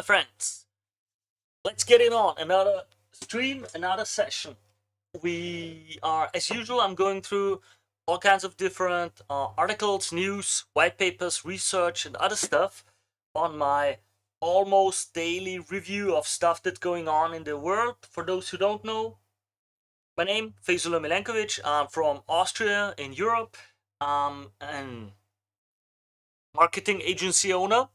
friends. Let's get it on. Another stream, another session. We are, as usual, I'm going through all kinds of different articles, news, white papers, research, and other stuff on my almost daily review of stuff that's going on in the world. For those who don't know, my name, Fezula Milenkovic. I'm from Austria in Europe. And marketing agency owner.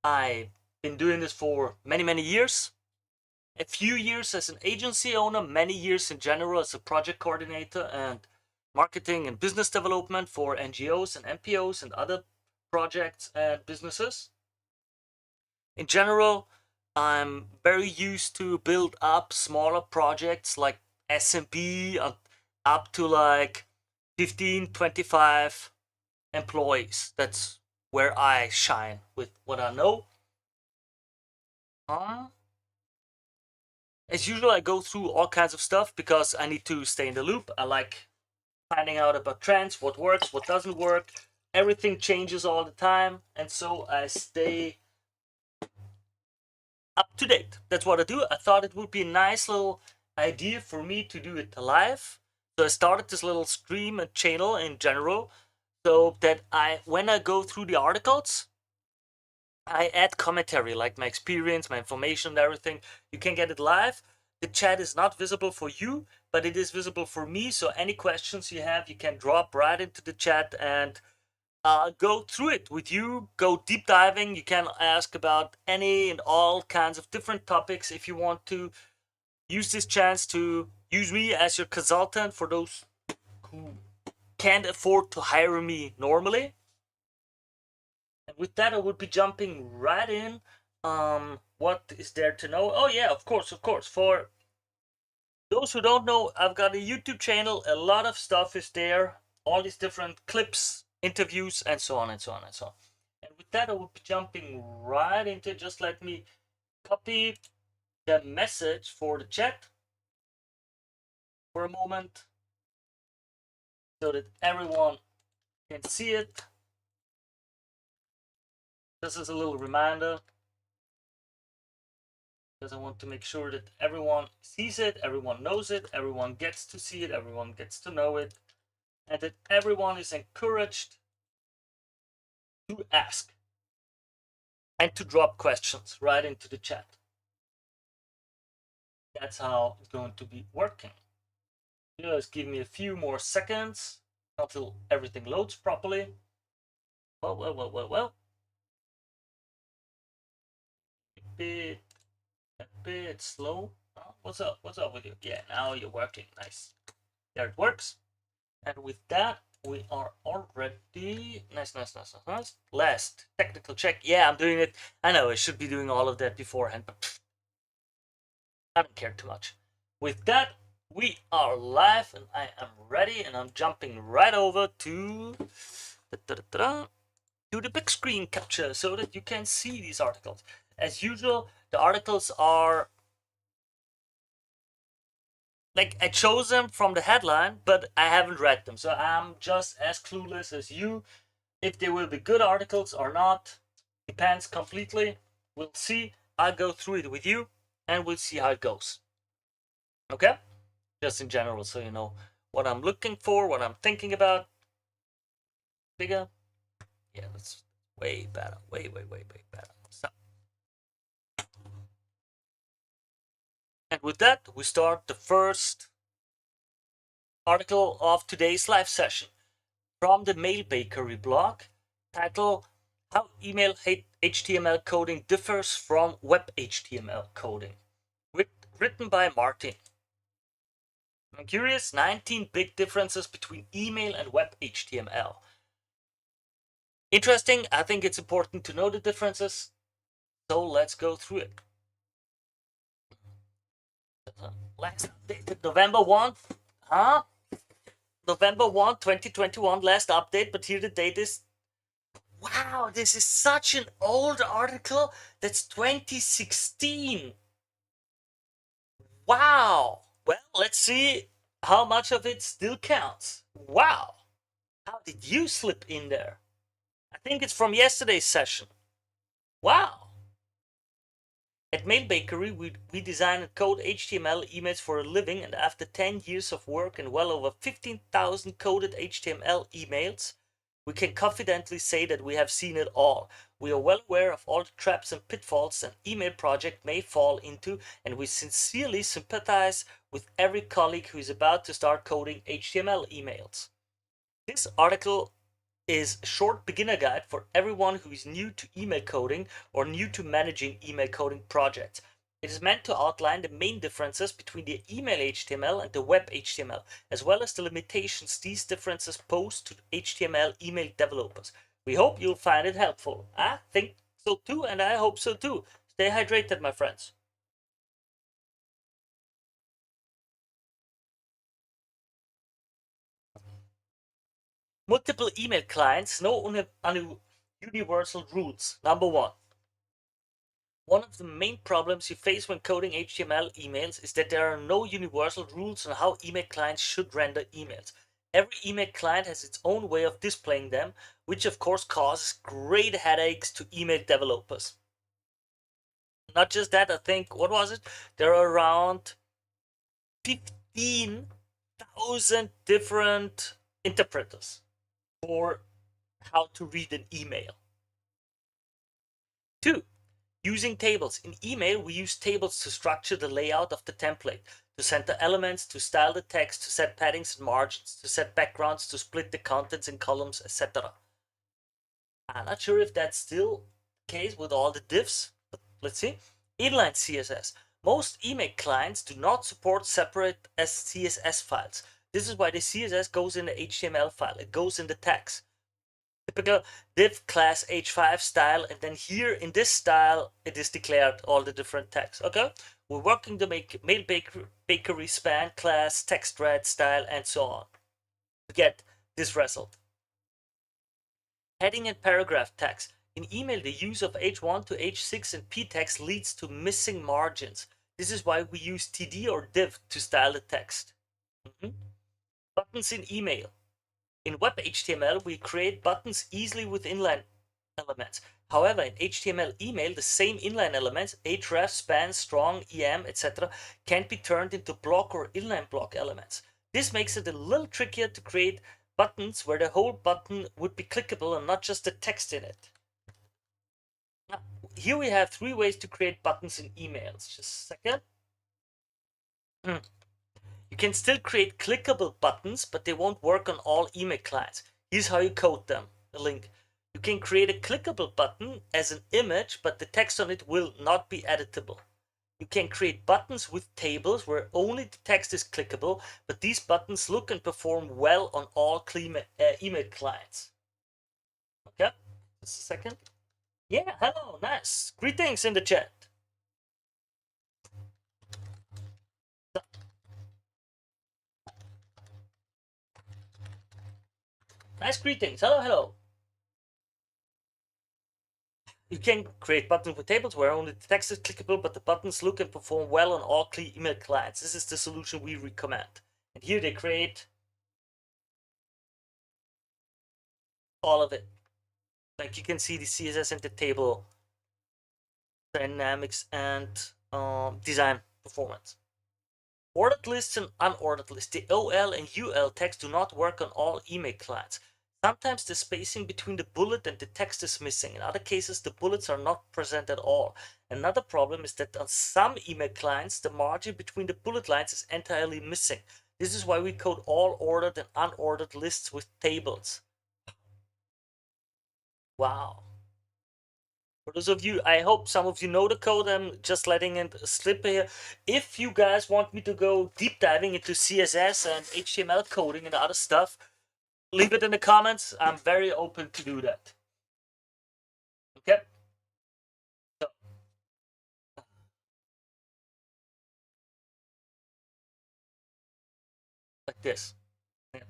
I've been doing this for many years. A few years as an agency owner, many years in general as a project coordinator and marketing and business development for NGOs and NPOs and other projects and businesses. In general, I'm very used to build up smaller projects like SMB up to like 15, 25 employees. That's where I shine with what I know. As usual, I go through all kinds of stuff because I need to stay in the loop. I like finding out about trends, what works, what doesn't work. Everything changes all the time, and so I stay up to date. That's what I do. I thought it would be a nice little idea for me to do it live. So I started this little stream and channel in general so that when I go through the articles, I add commentary, like my experience, my information, and everything. You can get it live. The chat is not visible for you, but it is visible for me. So any questions you have, you can drop right into the chat and go through it with you. Go deep diving. You can ask about any and all kinds of different topics if you want to. Use this chance to use me as your consultant for those who can't afford to hire me normally. And with that, I would be jumping right in. What is there to know? Oh yeah, of course. For those who don't know, I've got a YouTube channel. A lot of stuff is there. All these different clips, interviews, and so on and so on and so on. And with that, I will be jumping right into. Just let me copy the message for the chat for a moment so that everyone can see it. This is a little reminder because I want to make sure that everyone sees it, everyone knows it, everyone gets to see it, everyone gets to know it, and that everyone is encouraged to ask and to drop questions right into the chat. That's how it's going to be working. Just give me a few more seconds until everything loads properly. Well. A bit slow. Oh, what's up with you? Yeah, now you're working. Nice. There it works. And with that, we are already nice. Last technical check. Yeah, I'm doing it. I know I should be doing all of that beforehand, but I don't care too much. With that, we are live and I am ready and I'm jumping right over to the big screen capture so that you can see these articles. As usual, the articles are like I chose them from the headline, but I haven't read them, so I'm just as clueless as you. If they will be good articles or not depends completely. We'll see. I'll go through it with you and we'll see how it goes. Okay? Just in general, so you know what I'm looking for, what I'm thinking about. Bigger? Yeah, that's way better. Way better. So. And with that, we start the first article of today's live session from the Mail Bakery blog, titled How Email HTML Coding Differs from Web HTML Coding, written by Martin. I'm curious, 19 big differences between email and web HTML. Interesting, I think it's important to know the differences, so let's go through it. Last updated November 1, November 1, 2021, last update, but here the date is, wow, this is such an old article, that's 2016. Wow, well, let's see how much of it still counts. Wow, how did you slip in there? I think it's from yesterday's session. Wow. At Mail Bakery, we design and code HTML emails for a living, and after 10 years of work and well over 15,000 coded HTML emails, we can confidently say that we have seen it all. We are well aware of all the traps and pitfalls an email project may fall into, and we sincerely sympathize with every colleague who is about to start coding HTML emails. This article is a short beginner guide for everyone who is new to email coding or new to managing email coding projects. It is meant to outline the main differences between the email HTML and the web HTML, as well as the limitations these differences pose to HTML email developers. We hope you'll find it helpful. I think so too, and I hope so too. Stay hydrated, my friends. Multiple email clients, no universal rules. Number one. One of the main problems you face when coding HTML emails is that there are no universal rules on how email clients should render emails. Every email client has its own way of displaying them, which of course causes great headaches to email developers. Not just that, I think, what was it? There are around 15,000 different interpreters for how to read an email. Two, using tables. In email, we use tables to structure the layout of the template, to center elements, to style the text, to set paddings and margins, to set backgrounds, to split the contents in columns, etc. I'm not sure if that's still the case with all the divs, but let's see. Inline CSS. Most email clients do not support separate CSS files. This is why the CSS goes in the HTML file. It goes in the tags. Typical div class h5 style, and then here in this style it is declared all the different tags. Okay, we're working to make mail bakery span class text red style and so on to get this result. Heading and paragraph tags. In email, the use of h1 to h6 and p tags leads to missing margins. This is why we use td or div to style the text. Buttons in email. In web HTML, we create buttons easily with inline elements. However, in HTML email, the same inline elements, href, span, strong, em, etc., can't be turned into block or inline block elements. This makes it a little trickier to create buttons where the whole button would be clickable and not just the text in it. Now, here we have 3 ways to create buttons in emails. Just a second. You can still create clickable buttons, but they won't work on all email clients. Here's how you code them. The link. You can create a clickable button as an image, but the text on it will not be editable. You can create buttons with tables where only the text is clickable, but these buttons look and perform well on all email clients. Okay, just a second. Yeah, hello, nice. Greetings in the chat. Nice greetings. Hello, hello. You can create buttons with tables where only the text is clickable, but the buttons look and perform well on all email clients. This is the solution we recommend. And here they create all of it. Like you can see the CSS and the table dynamics and design performance. Ordered lists and unordered lists. The OL and UL text do not work on all email clients. Sometimes the spacing between the bullet and the text is missing. In other cases, the bullets are not present at all. Another problem is that on some email clients, the margin between the bullet lines is entirely missing. This is why we code all ordered and unordered lists with tables. Wow. For those of you, I hope some of you know the code. I'm just letting it slip here. If you guys want me to go deep diving into CSS and HTML coding and other stuff, leave it in the comments. I'm very open to do that. Okay. So, like this. Yeah.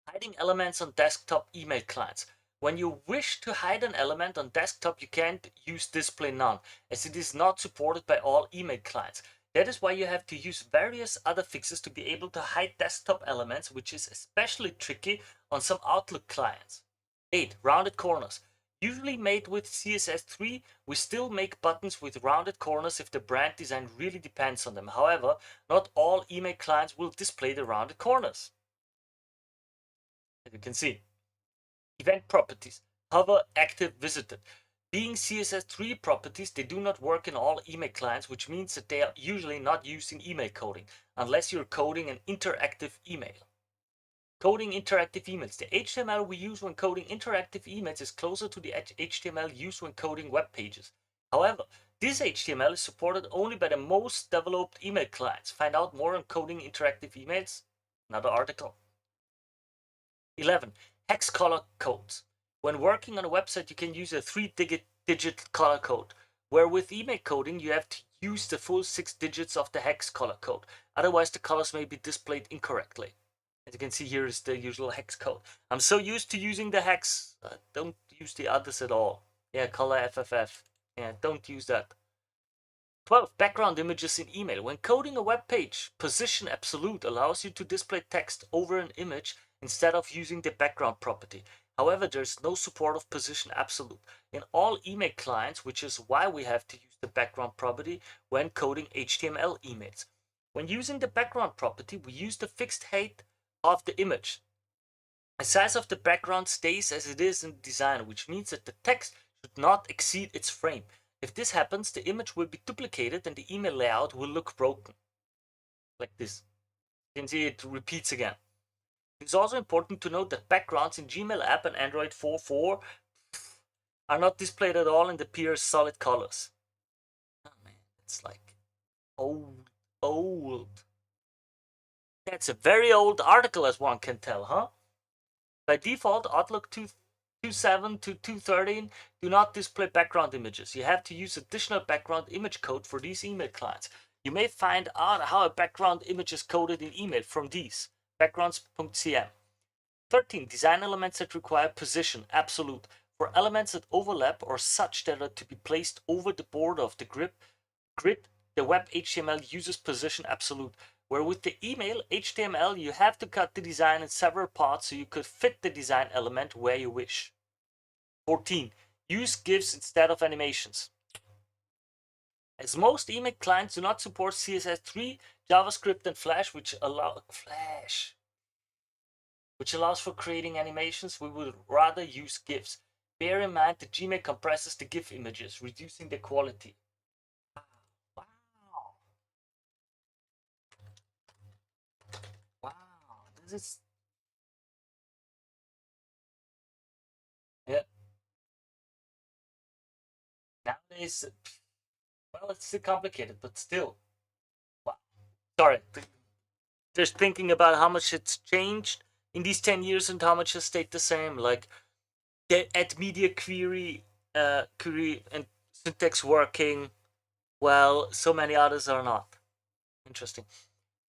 Hiding elements on desktop email clients. When you wish to hide an element on desktop, you can't use display none, as it is not supported by all email clients. That is why you have to use various other fixes to be able to hide desktop elements, which is especially tricky on some Outlook clients. 8. Rounded corners. Usually made with CSS3, we still make buttons with rounded corners if the brand design really depends on them. However, not all email clients will display the rounded corners. As you can see. Event properties. Hover, active, visited. Being CSS3 properties, they do not work in all email clients, which means that they are usually not using email coding, unless you're coding an interactive email. Coding interactive emails. The HTML we use when coding interactive emails is closer to the HTML used when coding web pages. However, this HTML is supported only by the most developed email clients. Find out more on coding interactive emails. Another article. 11. Hex color codes. When working on a website, you can use a 3-digit color code, where with email coding, you have to use the full 6 digits of the hex color code. Otherwise, the colors may be displayed incorrectly. As you can see, here is the usual hex code. I'm so used to using the hex, don't use the others at all. Yeah, color FFF. Yeah, don't use that. 12. Background images in email. When coding a web page, position absolute allows you to display text over an image instead of using the background property. However, there's no support of position absolute in all email clients, which is why we have to use the background property when coding HTML emails. When using the background property, we use the fixed height of the image. The size of the background stays as it is in design, which means that the text should not exceed its frame. If this happens, the image will be duplicated and the email layout will look broken. Like this. You can see it repeats again. It's also important to note that backgrounds in Gmail app and Android 4.4 are not displayed at all and appear as solid colors. Oh man, it's like old. That's a very old article, as one can tell, huh? By default, Outlook 2.7 to 2.13 do not display background images. You have to use additional background image code for these email clients. You may find out how a background image is coded in email from these. Backgrounds.cm. 13. Design elements that require position, absolute. For elements that overlap or such that are to be placed over the border of the grid, the web HTML uses position absolute. Where with the email HTML, you have to cut the design in several parts so you could fit the design element where you wish. 14. Use GIFs instead of animations. As most email clients do not support CSS3, JavaScript, and Flash, which allows for creating animations, we would rather use GIFs. Bear in mind that Gmail compresses the GIF images, reducing the quality. Wow, this is, yeah. Nowadays, well, it's still complicated, but still. Wow. Sorry, just thinking about how much it's changed in these 10 years and how much has stayed the same. Like the add media query and syntax working, while so many others are not. Interesting.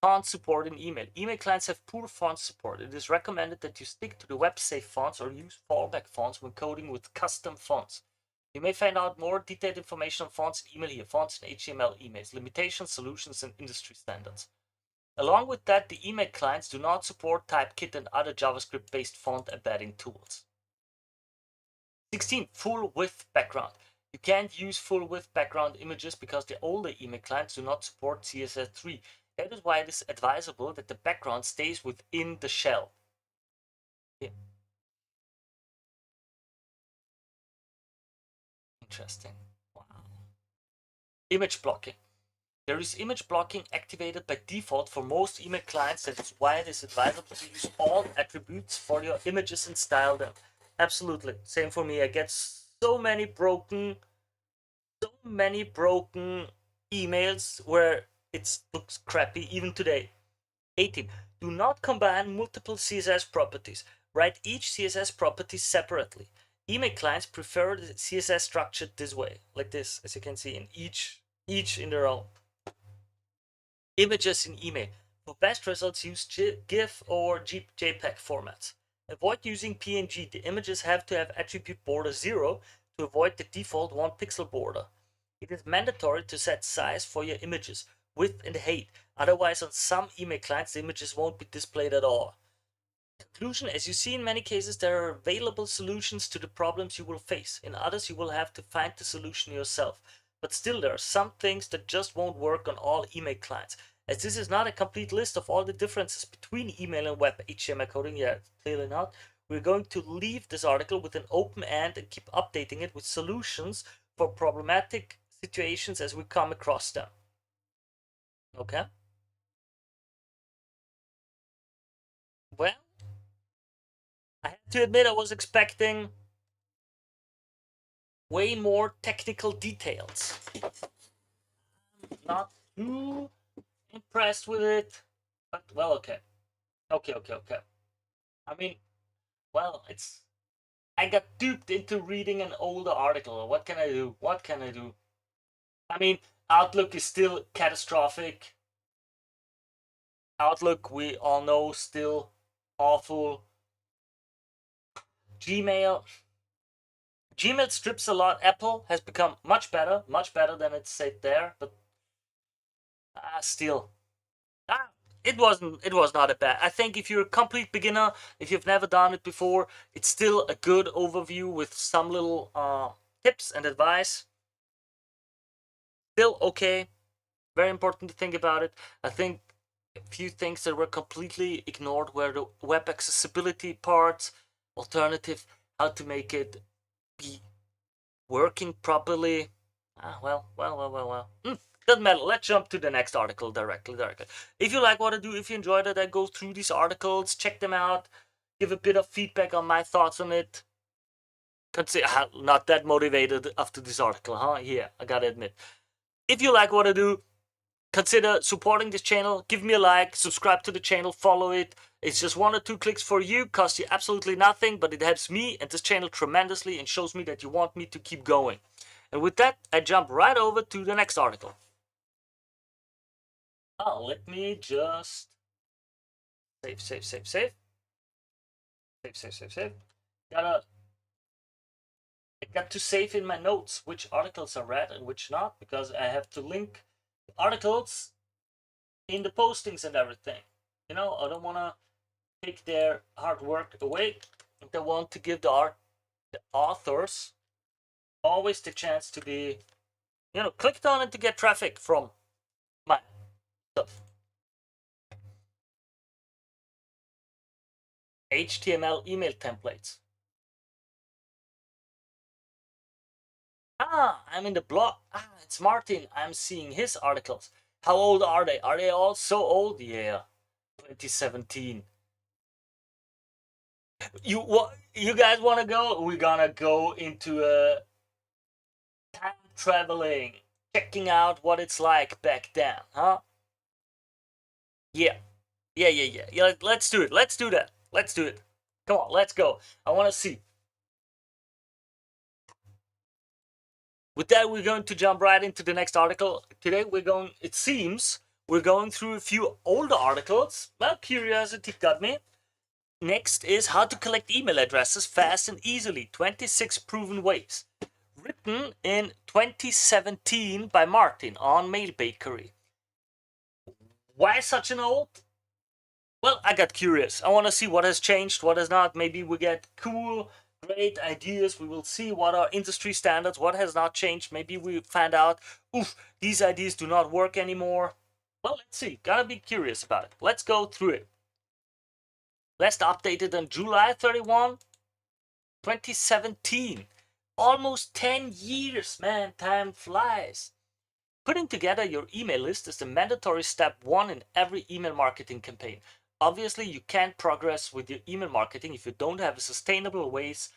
Font support in email. Email clients have poor font support. It is recommended that you stick to the web-safe fonts or use fallback fonts when coding with custom fonts. You may find out more detailed information on fonts in email here. Fonts in HTML emails, limitations, solutions, and industry standards. Along with that, the email clients do not support Typekit and other JavaScript-based font embedding tools. 16. Full width background. You can't use full width background images because the older email clients do not support CSS3. That is why it is advisable that the background stays within the shell. Yeah. Interesting. Wow. Image blocking. There is image blocking activated by default for most email clients. That is why it is advisable to use all attributes for your images and style them. Absolutely. Same for me. I get so many broken emails where it looks crappy even today. 18. Do not combine multiple CSS properties. Write each CSS property separately. Email clients prefer the CSS structured this way, like this, as you can see, in each in their own. Images in email. For best results, use GIF or JPEG formats. Avoid using PNG. The images have to have attribute border 0 to avoid the default 1 pixel border. It is mandatory to set size for your images, width and height. Otherwise, on some email clients, the images won't be displayed at all. conclusion, as you see in many cases, there are available solutions to the problems you will face. In others, you will have to find the solution yourself. But still, there are some things that just won't work on all email clients. As this is not a complete list of all the differences between email and web HTML coding, yeah, clearly not, we're going to leave this article with an open end and keep updating it with solutions for problematic situations as we come across them. Okay? Well, I have to admit I was expecting way more technical details. Not too impressed with it, but well, okay. Okay. I mean, well, I got duped into reading an older article. What can I do? What can I do? I mean, Outlook is still catastrophic. Outlook, we all know, still awful. Gmail strips a lot. Apple has become much better than it's said there, but still, it was not a bad. I think if you're a complete beginner, if you've never done it before, it's still a good overview with some little tips and advice. Still okay. Very important to think about it. I think a few things that were completely ignored were the web accessibility parts, alternative, how to make it be working properly. Well. Doesn't matter. Let's jump to the next article directly. If you like what I do, if you enjoyed it, I go through these articles, check them out, give a bit of feedback on my thoughts on it. Consider not that motivated after this article, huh? Yeah, I gotta admit. If you like what I do, consider supporting this channel. Give me a like, subscribe to the channel, follow it. It's just 1 or 2 clicks for you, costs you absolutely nothing, but it helps me and this channel tremendously and shows me that you want me to keep going. And with that, I jump right over to the next article. Let me just save. I got to save in my notes which articles are read and which not, because I have to link articles in the postings and everything. I don't want to take their hard work away. I want to give the authors always the chance to be, clicked on and to get traffic from my stuff. HTML email templates. I'm in the blog. It's Martin. I'm seeing his articles. How old are they? Are they all so old? Yeah, 2017. You guys want to go? We're gonna go into time traveling, checking out what it's like back then, huh? Yeah. Let's do it. Let's do that. Let's do it. Come on, let's go. I want to see. With that, we're going to jump right into the next article. Today, it seems, we're going through a few older articles. Well, curiosity got me. Next is how to collect email addresses fast and easily. 26 proven ways. Written in 2017 by Martin on Mail Bakery. Why such an old? Well, I got curious. I want to see what has changed, what has not. Maybe we get cool, great ideas. We will see what are industry standards, what has not changed. Maybe we find out, oof, these ideas do not work anymore. Well, let's see. Gotta be curious about it. Let's go through it. Last updated on July 31, 2017. Almost 10 years, man. Time flies. Putting together your email list is the mandatory step 1 in every email marketing campaign. Obviously, you can't progress with your email marketing if you don't have sustainable ways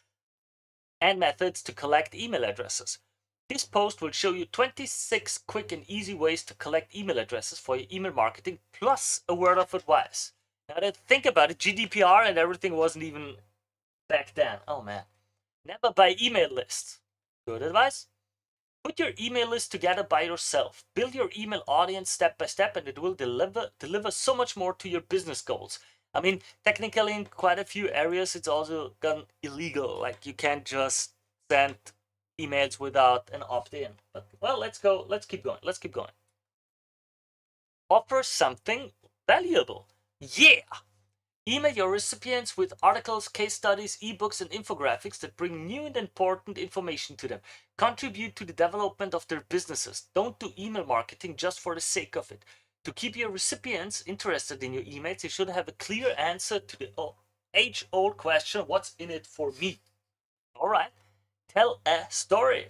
and methods to collect email addresses. This post will show you 26 quick and easy ways to collect email addresses for your email marketing, plus a word of advice. Now that think about it, GDPR and everything wasn't even back then. Oh man. Never buy email lists. Good advice? Put your email list together by yourself. Build your email audience step by step, and it will deliver so much more to your business goals. I mean, technically in quite a few areas it's also gone illegal. Like you can't just send emails without an opt-in. But well, let's keep going. Offer something valuable. Yeah. Email your recipients with articles, case studies, ebooks, and infographics that bring new and important information to them. Contribute to the development of their businesses. Don't do email marketing just for the sake of it. To keep your recipients interested in your emails, you should have a clear answer to the age-old question, what's in it for me? All right, tell a story.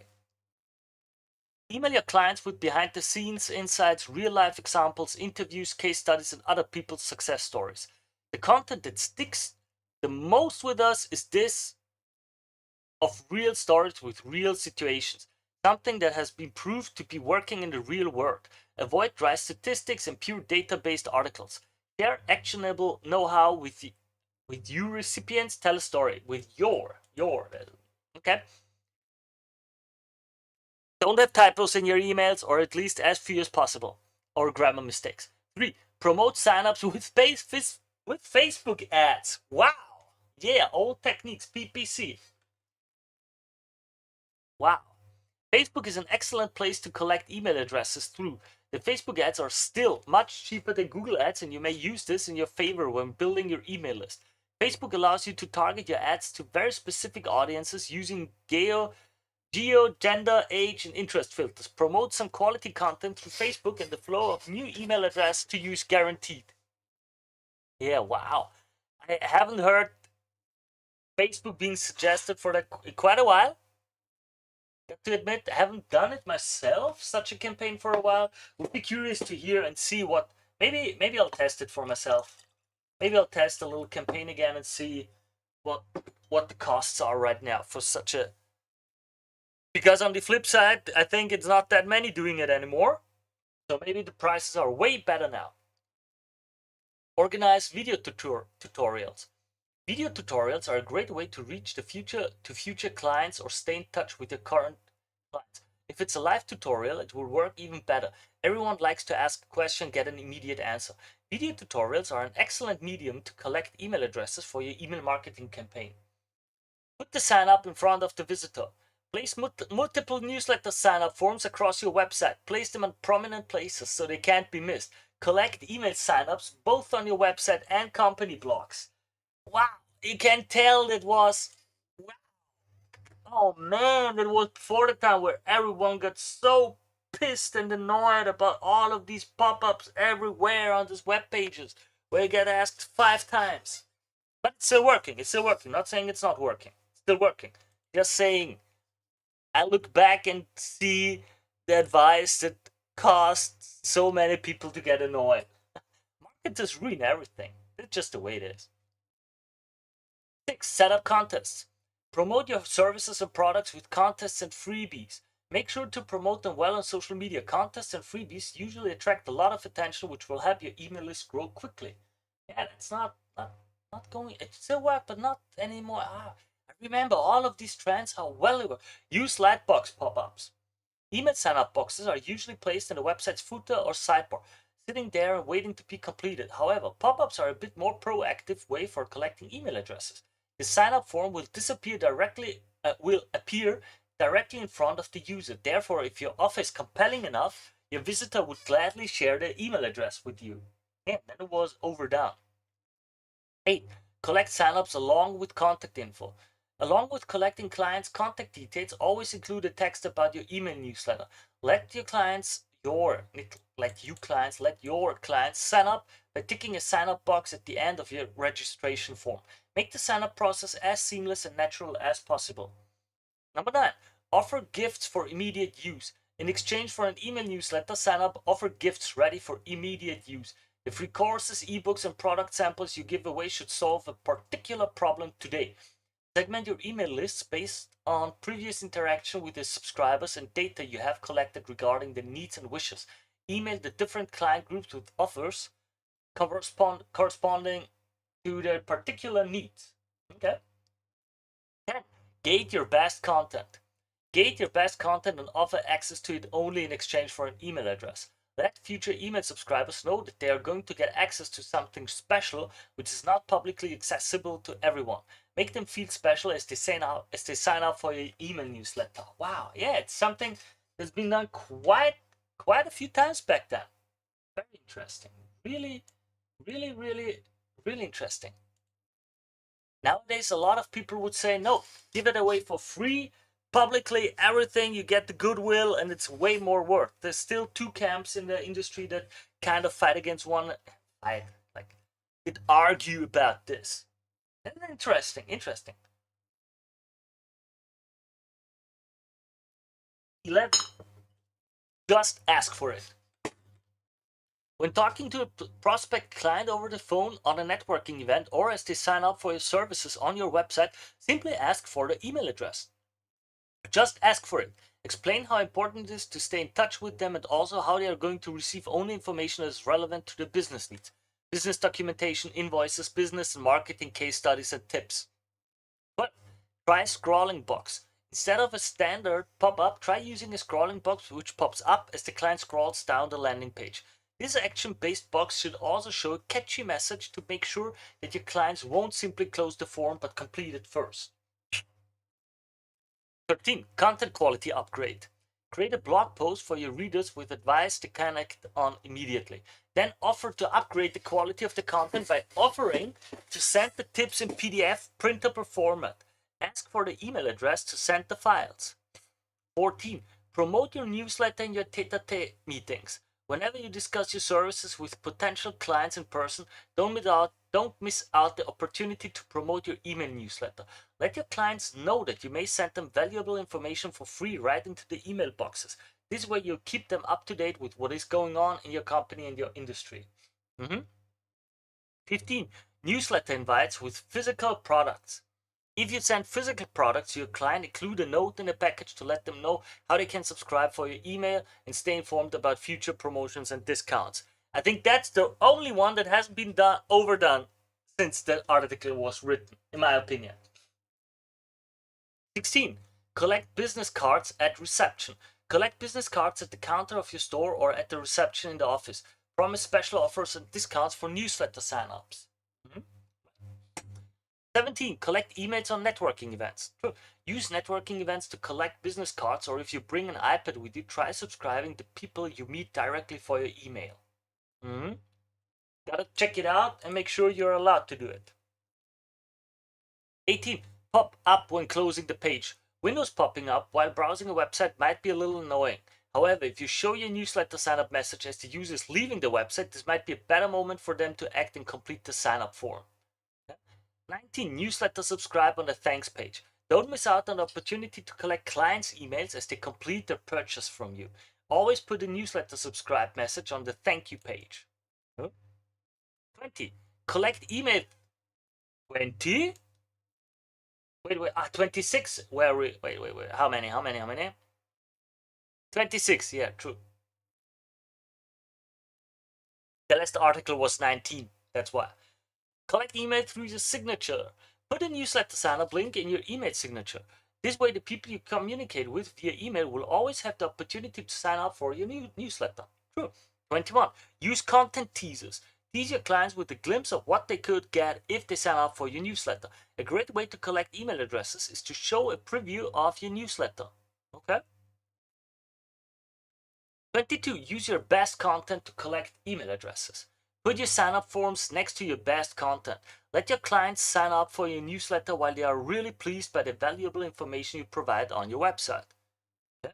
Email your clients with behind the scenes insights, real life examples, interviews, case studies, and other people's success stories. The content that sticks the most with us is this of real stories with real situations, something that has been proved to be working in the real world. Avoid dry statistics and pure data-based articles. Share actionable know-how with you recipients. Tell a story with your okay. Don't have typos in your emails, or at least as few as possible, or grammar mistakes. 3. Promote signups with Facebook ads. Wow. Yeah, old techniques, PPC. Wow. Facebook is an excellent place to collect email addresses through. The Facebook ads are still much cheaper than Google ads, and you may use this in your favor when building your email list. Facebook allows you to target your ads to very specific audiences using geo, gender, age, and interest filters. Promote some quality content through Facebook, and the flow of new email address to use guaranteed. Yeah, wow. I haven't heard Facebook being suggested for that quite a while. Got to admit, I haven't done it myself, such a campaign for a while. Would be curious to hear and see what. Maybe I'll test it for myself. Maybe I'll test a little campaign again and see what the costs are right now for such a. Because on the flip side, I think it's not that many doing it anymore. So maybe the prices are way better now. Organize video tutorials. Video tutorials are a great way to reach future clients or stay in touch with your current clients. If it's a live tutorial, it will work even better. Everyone likes to ask a question, get an immediate answer. Video tutorials are an excellent medium to collect email addresses for your email marketing campaign. Put the sign up in front of the visitor. Place multiple newsletter sign up forms across your website. Place them in prominent places so they can't be missed. Collect email sign-ups both on your website and company blogs. Wow, you can tell it was. Oh man, it was before the time where everyone got so pissed and annoyed about all of these pop-ups everywhere on these web pages where you get asked 5 times. But it's still working. It's still working. Not saying it's not working. It's still working. Just saying, I look back and see the advice that caused so many people to get annoyed. Marketers ruin everything. It's just the way it is. 6. Set up contests. Promote your services and products with contests and freebies. Make sure to promote them well on social media. Contests and freebies usually attract a lot of attention, which will help your email list grow quickly. Yeah, it's not going. It still works, but not anymore. I remember all of these trends, how well they were. Use Lightbox pop-ups. Email sign-up boxes are usually placed in the website's footer or sidebar, sitting there and waiting to be completed. However, pop-ups are a bit more proactive way for collecting email addresses. The sign-up form will appear directly in front of the user. Therefore, if your offer is compelling enough, your visitor would gladly share their email address with you. And then it was overdone. 8. Collect signups along with contact info. Along with collecting clients' contact details, always include a text about your email newsletter. Let your clients sign up by ticking a sign up box at the end of your registration form. Make the sign up process as seamless and natural as possible. Number 9. Offer gifts for immediate use. In exchange for an email newsletter sign up, offer gifts ready for immediate use. The free courses, ebooks, and product samples you give away should solve a particular problem today. Segment your email lists based on previous interaction with the subscribers and data you have collected regarding their needs and wishes. Email the different client groups with offers corresponding to their particular needs. Okay. 10. Gate your best content. Gate your best content and offer access to it only in exchange for an email address. Let future email subscribers know that they are going to get access to something special which is not publicly accessible to everyone. Make them feel special as they sign up for your email newsletter. Wow, yeah, it's something that's been done quite a few times back then. Very interesting. Really, really, really, really interesting. Nowadays, a lot of people would say, no, give it away for free, publicly, everything, you get the goodwill, and it's way more worth. There's still two camps in the industry that kind of fight against one, fight, like, could argue about this. Interesting, interesting. 11. Just ask for it. When talking to a prospect client over the phone, on a networking event, or as they sign up for your services on your website, simply ask for the email address. Just ask for it. Explain how important it is to stay in touch with them, and also how they are going to receive only information that is relevant to their business needs. Business documentation, invoices, business and marketing case studies, and tips. But try scrolling box. Instead of a standard pop-up, try using a scrolling box which pops up as the client scrolls down the landing page. This action-based box should also show a catchy message to make sure that your clients won't simply close the form but complete it first. 13. Content quality upgrade. Create a blog post for your readers with advice to connect on immediately. Then offer to upgrade the quality of the content by offering to send the tips in PDF printable format. Ask for the email address to send the files. 14. Promote your newsletter in your tete-a-tete meetings. Whenever you discuss your services with potential clients in person, don't miss out the opportunity to promote your email newsletter. Let your clients know that you may send them valuable information for free right into the email boxes. This way you'll keep them up to date with what is going on in your company and your industry. 15. Newsletter invites with physical products. If you send physical products to your client, include a note in the package to let them know how they can subscribe for your email and stay informed about future promotions and discounts. I think that's the only one that hasn't been overdone since the article was written, in my opinion. 16. Collect business cards at reception. Collect business cards at the counter of your store or at the reception in the office. Promise special offers and discounts for newsletter sign-ups. 17. Collect emails on networking events. True. Use networking events to collect business cards, or if you bring an iPad with you, try subscribing to people you meet directly for your email. Gotta check it out and make sure you're allowed to do it. 18. Pop up when closing the page. Windows popping up while browsing a website might be a little annoying. However, if you show your newsletter sign-up message as the user is leaving the website, this might be a better moment for them to act and complete the sign-up form. 19. Newsletter subscribe on the thanks page. Don't miss out on the opportunity to collect clients' emails as they complete their purchase from you. Always put a newsletter subscribe message on the thank you page. 20. Collect email. 20? Wait, 26. Wait. How many? 26, yeah, true. The last article was 19, that's why. Collect email through your signature. Put a newsletter sign-up link in your email signature. This way the people you communicate with via email will always have the opportunity to sign up for your newsletter. True. 21. Use content teasers. Tease your clients with a glimpse of what they could get if they sign up for your newsletter. A great way to collect email addresses is to show a preview of your newsletter. Okay? 22. Use your best content to collect email addresses. Put your sign-up forms next to your best content. Let your clients sign up for your newsletter while they are really pleased by the valuable information you provide on your website. Okay?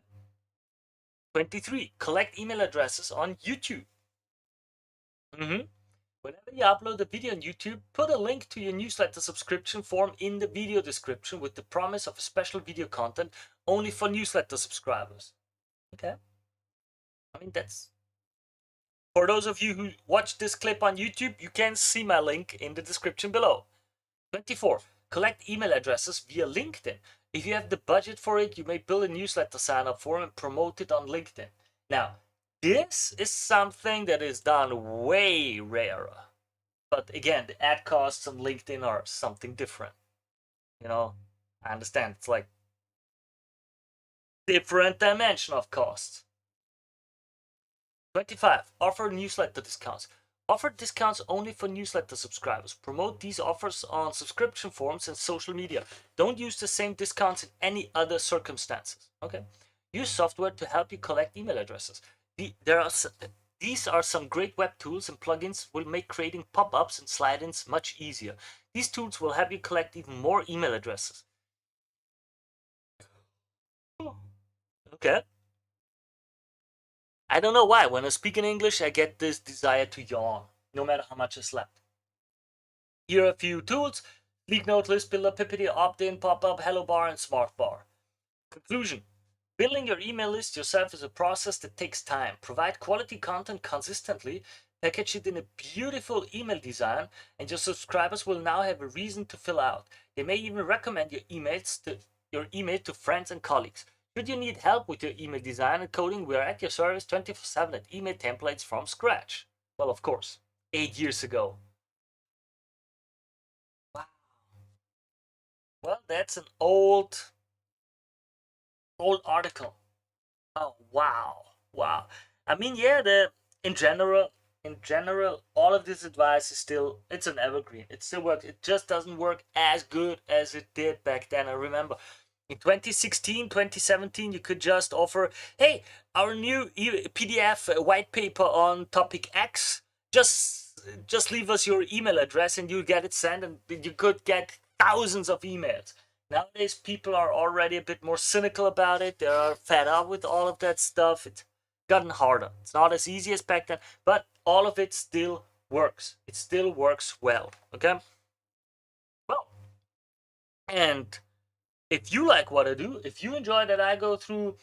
23. Collect email addresses on YouTube. Whenever you upload a video on YouTube, put a link to your newsletter subscription form in the video description with the promise of a special video content only for newsletter subscribers. Okay? I mean, that's... For those of you who watch this clip on YouTube, you can see my link in the description below. 24. Collect email addresses via LinkedIn. If you have the budget for it, you may build a newsletter sign-up form and promote it on LinkedIn. Now, this is something that is done way rarer. But again, the ad costs on LinkedIn are something different. You know, I understand it's like different dimension of costs. 25. Offer newsletter discounts. Offer discounts only for newsletter subscribers. Promote these offers on subscription forums and social media. Don't use the same discounts in any other circumstances. Okay? Use software to help you collect email addresses. These are some great web tools, and plugins will make creating pop-ups and slide-ins much easier. These tools will help you collect even more email addresses. Okay. I don't know why. When I speak in English, I get this desire to yawn, no matter how much I slept. Here are a few tools: Leak Note, List Builder, Pipity, Opt-in, Pop-up, Hello Bar, and Smart Bar. Conclusion: building your email list yourself is a process that takes time. Provide quality content consistently, package it in a beautiful email design, and your subscribers will now have a reason to fill out. They may even recommend your email to friends and colleagues. Should you need help with your email design and coding, we are at your service 24/7 at email templates from scratch. Well, of course, 8 years ago. Wow. Well, that's an old article. Oh wow, wow. I mean, yeah, the in general, all of this advice is still, it's an evergreen. It still works. It just doesn't work as good as it did back then. I remember in 2016, 2017, you could just offer, hey, our new PDF white paper on topic X. Just leave us your email address and you get it sent, and you could get thousands of emails. Nowadays, people are already a bit more cynical about it. They are fed up with all of that stuff. It's gotten harder. It's not as easy as back then, but all of it still works. It still works well. Okay? Well, and if you like what I do, if you enjoy that I go through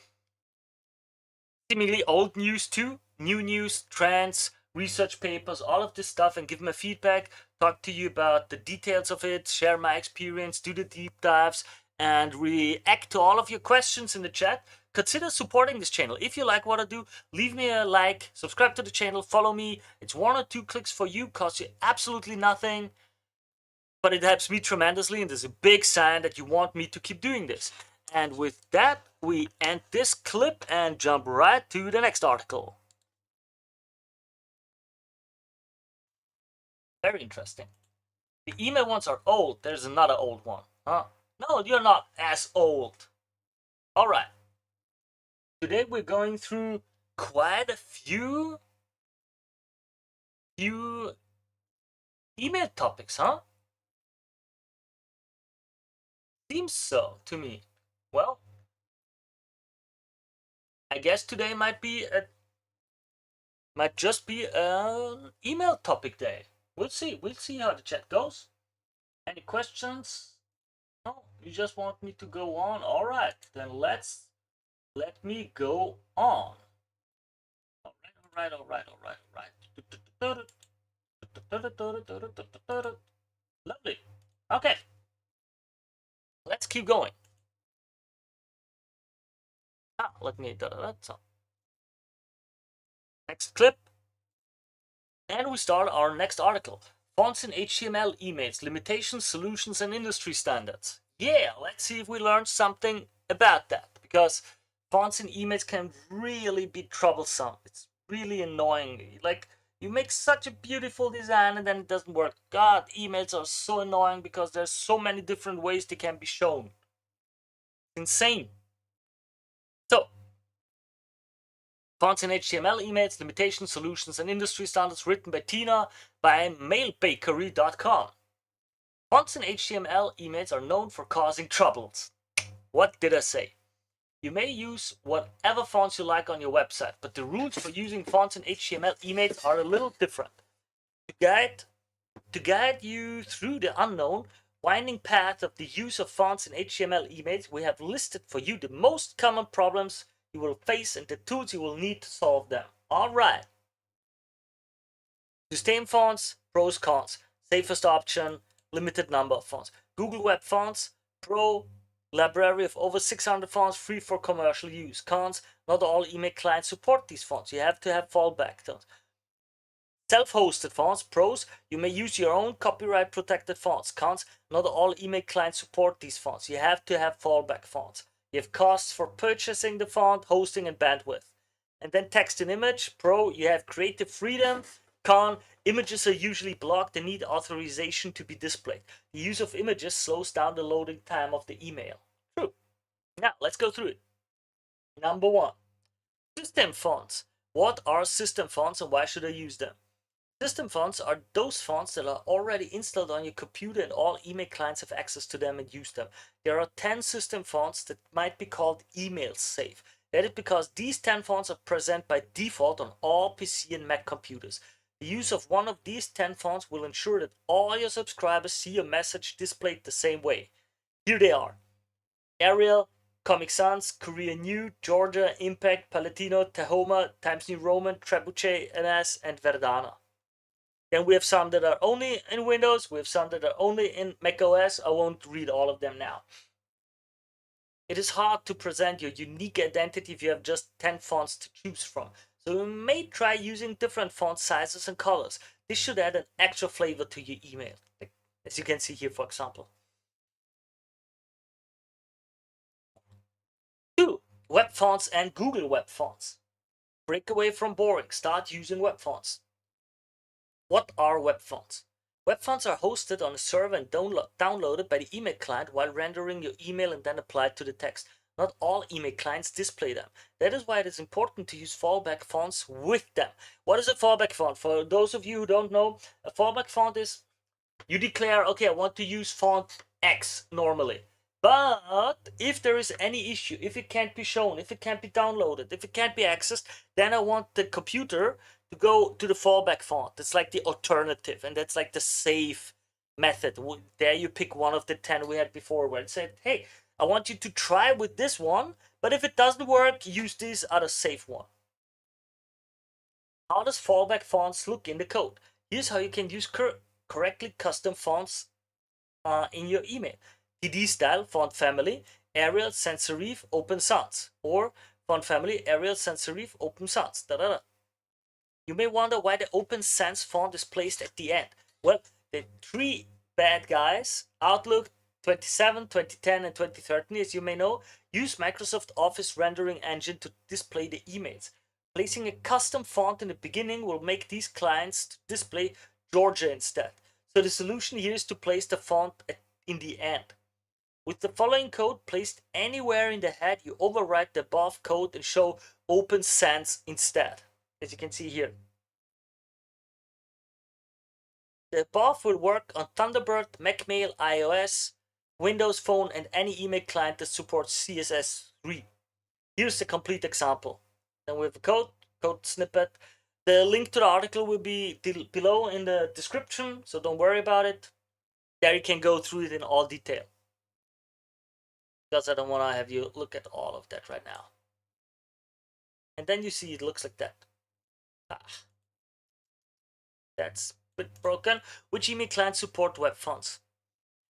seemingly old news too, new news, trends, research papers, all of this stuff, and give my feedback, talk to you about the details of it, share my experience, do the deep dives, and react to all of your questions in the chat, consider supporting this channel. If you like what I do, leave me a like, subscribe to the channel, follow me. It's 1 or 2 clicks for you, costs you absolutely nothing, but it helps me tremendously, and there's a big sign that you want me to keep doing this. And with that, we end this clip and jump right to the next article. Very interesting. The email ones are old. There's another old one. Huh? No, you're not as old. All right. Today we're going through quite a few email topics, huh? Seems so to me. Well, I guess today might just be an email topic day. We'll see. We'll see how the chat goes. Any questions? No, you just want me to go on. All right, then let me go on. All right. Lovely. Okay, let's keep going. Let me so. Next clip. And we start our next article. Fonts in HTML emails, limitations, solutions, and industry standards. Yeah, let's see if we learned something about that, because fonts in emails can really be troublesome. It's really annoying. Like, you make such a beautiful design and then it doesn't work. God, emails are so annoying because there's so many different ways they can be shown. Insane. So, fonts in HTML emails, limitations, solutions, and industry standards, written by Tina by mailbakery.com. Fonts in HTML emails are known for causing troubles. What did I say? You may use whatever fonts you like on your website, but the rules for using fonts in HTML emails are a little different. To guide you through the unknown, winding path of the use of fonts in HTML emails, we have listed for you the most common problems you will face and the tools you will need to solve them. All right. System fonts, pros, cons. Safest option, limited number of fonts. Google Web Fonts, Pro, library of over 600 fonts, free for commercial use. Cons, not all email clients support these fonts. You have to have fallback fonts. Self-hosted fonts, pros, you may use your own copyright protected fonts. Cons, not all email clients support these fonts. You have to have fallback fonts. You have costs for purchasing the font, hosting, and bandwidth. And then text and image, pro, you have creative freedom. Con, images are usually blocked and need authorization to be displayed. The use of images slows down the loading time of the email. True. Now, let's go through it. Number 1, system fonts. What are system fonts and why should I use them? System fonts are those fonts that are already installed on your computer and all email clients have access to them and use them. There are 10 system fonts that might be called email safe. That is because these 10 fonts are present by default on all PC and Mac computers. The use of one of these 10 fonts will ensure that all your subscribers see your message displayed the same way. Here they are: Arial, Comic Sans, Korean New, Georgia, Impact, Palatino, Tahoma, Times New Roman, Trebuchet, NS, and Verdana. Then we have some that are only in Windows. We have some that are only in macOS. I won't read all of them now. It is hard to present your unique identity if you have just 10 fonts to choose from. So you may try using different font sizes and colors. This should add an extra flavor to your email, like, as you can see here, for example. 2. Web fonts and Google Web Fonts. Break away from boring. Start using web fonts. What are web fonts? Web fonts are hosted on a server and downloaded by the email client while rendering your email and then applied to the text. Not all email clients display them. That is why it is important to use fallback fonts with them. What is a fallback font? For those of you who don't know, a fallback font is you declare, okay, I want to use font X normally. But if there is any issue, if it can't be shown, if it can't be downloaded, if it can't be accessed, then I want the computer to go to the fallback font. It's like the alternative, and that's like the safe method. There you pick one of the 10 we had before where it said, hey, I want you to try with this one, but if it doesn't work, use this other safe one. How does fallback fonts look in the code? Here's how you can use correctly custom fonts in your email. TD style, font family, Arial, sans serif, open sans, or font family, Arial, sans serif, open sans. You may wonder why the open sans font is placed at the end. Well, the 3 bad guys, Outlook 27, 2010, and 2013, as you may know, use Microsoft Office rendering engine to display the emails. Placing a custom font in the beginning will make these clients display Georgia instead. So the solution here is to place the font in the end. With the following code placed anywhere in the head, you overwrite the above code and show open sans instead, as you can see here. The above will work on Thunderbird, Macmail, iOS, Windows Phone, and any email client that supports CSS3. Here's the complete example. Then we have a code snippet. The link to the article will be below in the description, so don't worry about it. There you can go through it in all detail, because I don't want to have you look at all of that right now. And then you see it looks like that. That's a bit broken. Which email clients support web fonts?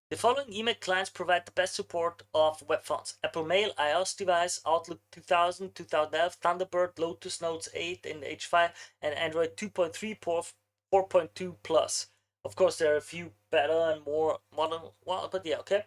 The following email clients provide the best support of web fonts: Apple Mail, iOS device, Outlook 2000, 2011, Thunderbird, Lotus Notes 8 and H5, and Android 2.3, 4.2 plus. Of course, there are a few better and more modern, well, but yeah, okay.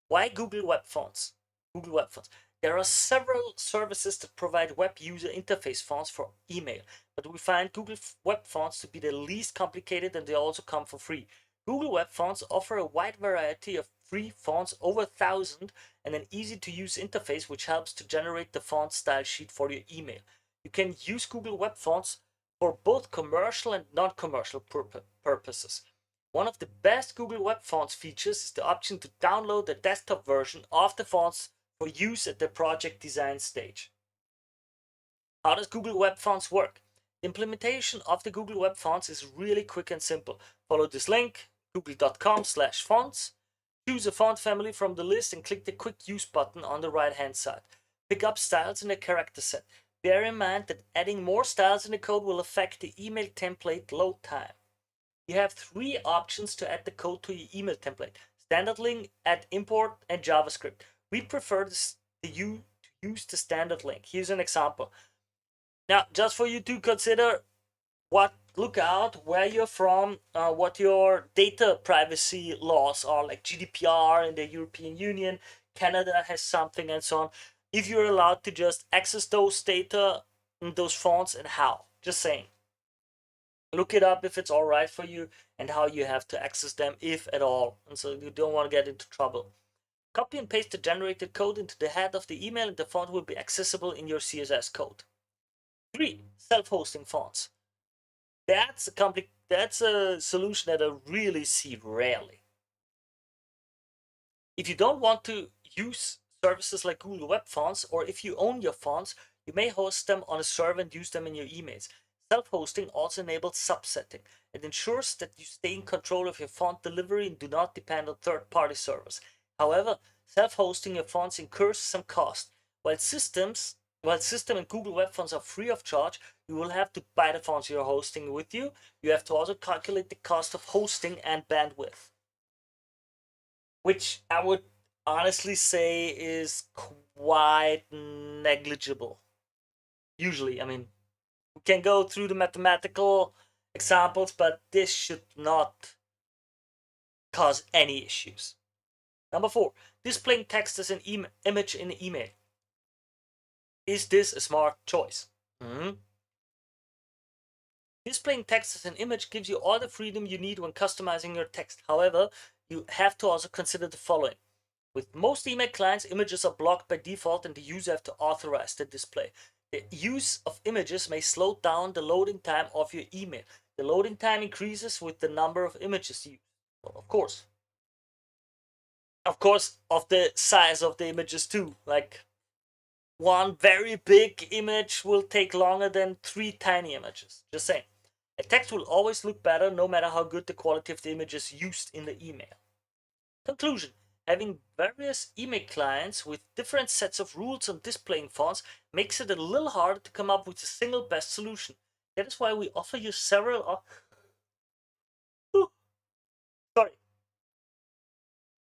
Why Google Web Fonts? Google Web Fonts. There are several services that provide web user interface fonts for email, but we find Google Web Fonts to be the least complicated, and they also come for free. Google Web Fonts offer a wide variety of free fonts, over 1,000, and an easy-to-use interface which helps to generate the font style sheet for your email. You can use Google Web Fonts for both commercial and non-commercial purposes. One of the best Google Web Fonts features is the option to download the desktop version of the fonts for use at the project design stage. How does Google Web Fonts work? The implementation of the Google Web Fonts is really quick and simple. Follow this link, google.com/fonts. Choose a font family from the list and click the Quick Use button on the right-hand side. Pick up styles in the character set. Bear in mind that adding more styles in the code will affect the email template load time. You have 3 options to add the code to your email template: standard link, add import, and JavaScript. We prefer you to use the standard link. Here's an example. Now, just for you to consider look out where you're from, what your data privacy laws are, like GDPR in the European Union, Canada has something, and so on. If you're allowed to just access those data, those fonts, and how. Just saying. Look it up if it's all right for you, and how you have to access them, if at all. And so you don't want to get into trouble. Copy and paste the generated code into the head of the email, and the font will be accessible in your CSS code. 3. Self-hosting fonts. that's a solution that I really see rarely. If you don't want to use services like Google Web Fonts, or if you own your fonts, you may host them on a server and use them in your emails. Self-hosting also enables subsetting. It ensures that you stay in control of your font delivery and do not depend on third-party servers. However, self-hosting your fonts incurs some cost. While system and Google Web Fonts are free of charge, you will have to buy the fonts you're hosting with you. You have to also calculate the cost of hosting and bandwidth, which I would honestly say is quite negligible. Usually, I mean, we can go through the mathematical examples, but this should not cause any issues. Number 4, displaying text as an image in an email. Is this a smart choice? Displaying text as an image gives you all the freedom you need when customizing your text. However, you have to also consider the following. With most email clients, images are blocked by default and the user have to authorize the display. The use of images may slow down the loading time of your email. The loading time increases with the number of images used. Well, of course, of the size of the images too. Like, one very big image will take longer than 3 tiny images. Just saying. A text will always look better no matter how good the quality of the images used in the email. Conclusion. Having various email clients with different sets of rules on displaying fonts makes it a little harder to come up with a single best solution. That is why we offer you several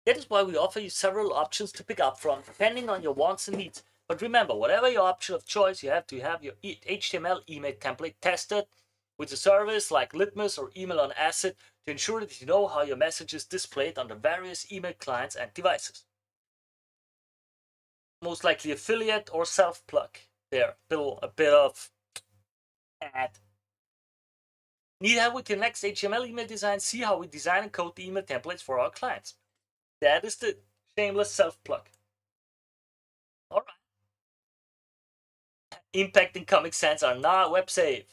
That is why we offer you several options to pick up from, depending on your wants and needs. But remember, whatever your option of choice, you have to have your HTML email template tested with a service like Litmus or Email on Acid to ensure that you know how your message is displayed on the various email clients and devices. Most likely affiliate or self-plug. There, a bit of ad. Need help with your next HTML email design? See how we design and code the email templates for our clients. That is the shameless self-plug. All right. Impact and Comic Sans are not web safe.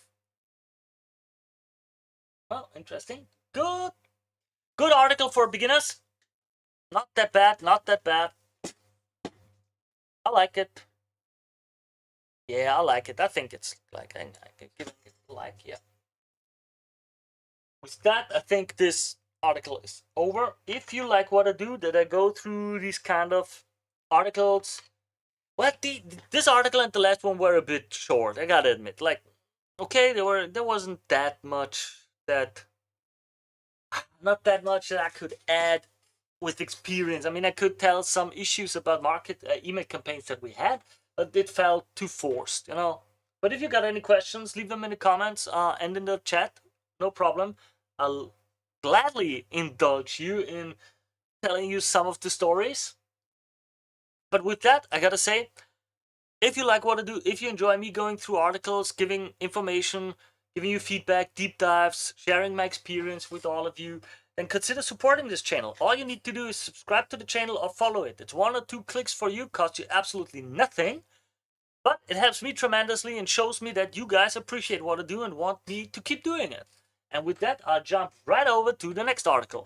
Well, interesting. Good article for beginners. Not that bad, not that bad. I like it. Yeah, I like it. I think it's like, I can give it like, yeah. With that, I think this article is over. If you like what I do, that I go through these kind of articles. Well, this article and the last one were a bit short, I gotta admit. Like, okay, there wasn't that much that not that much that I could add with experience. I mean, I could tell some issues about market email campaigns that we had, but it felt too forced, you know. But if you got any questions, leave them in the comments and in the chat. No problem. I'll gladly indulge you in telling you some of the stories. But with that, I gotta say, if you like what I do, if you enjoy me going through articles, giving information, giving you feedback, deep dives, sharing my experience with all of you, then consider supporting this channel. All you need to do is subscribe to the channel or follow it. It's 1 or 2 clicks for you, costs you absolutely nothing, but it helps me tremendously and shows me that you guys appreciate what I do and want me to keep doing it. And with that, I'll jump right over to the next article.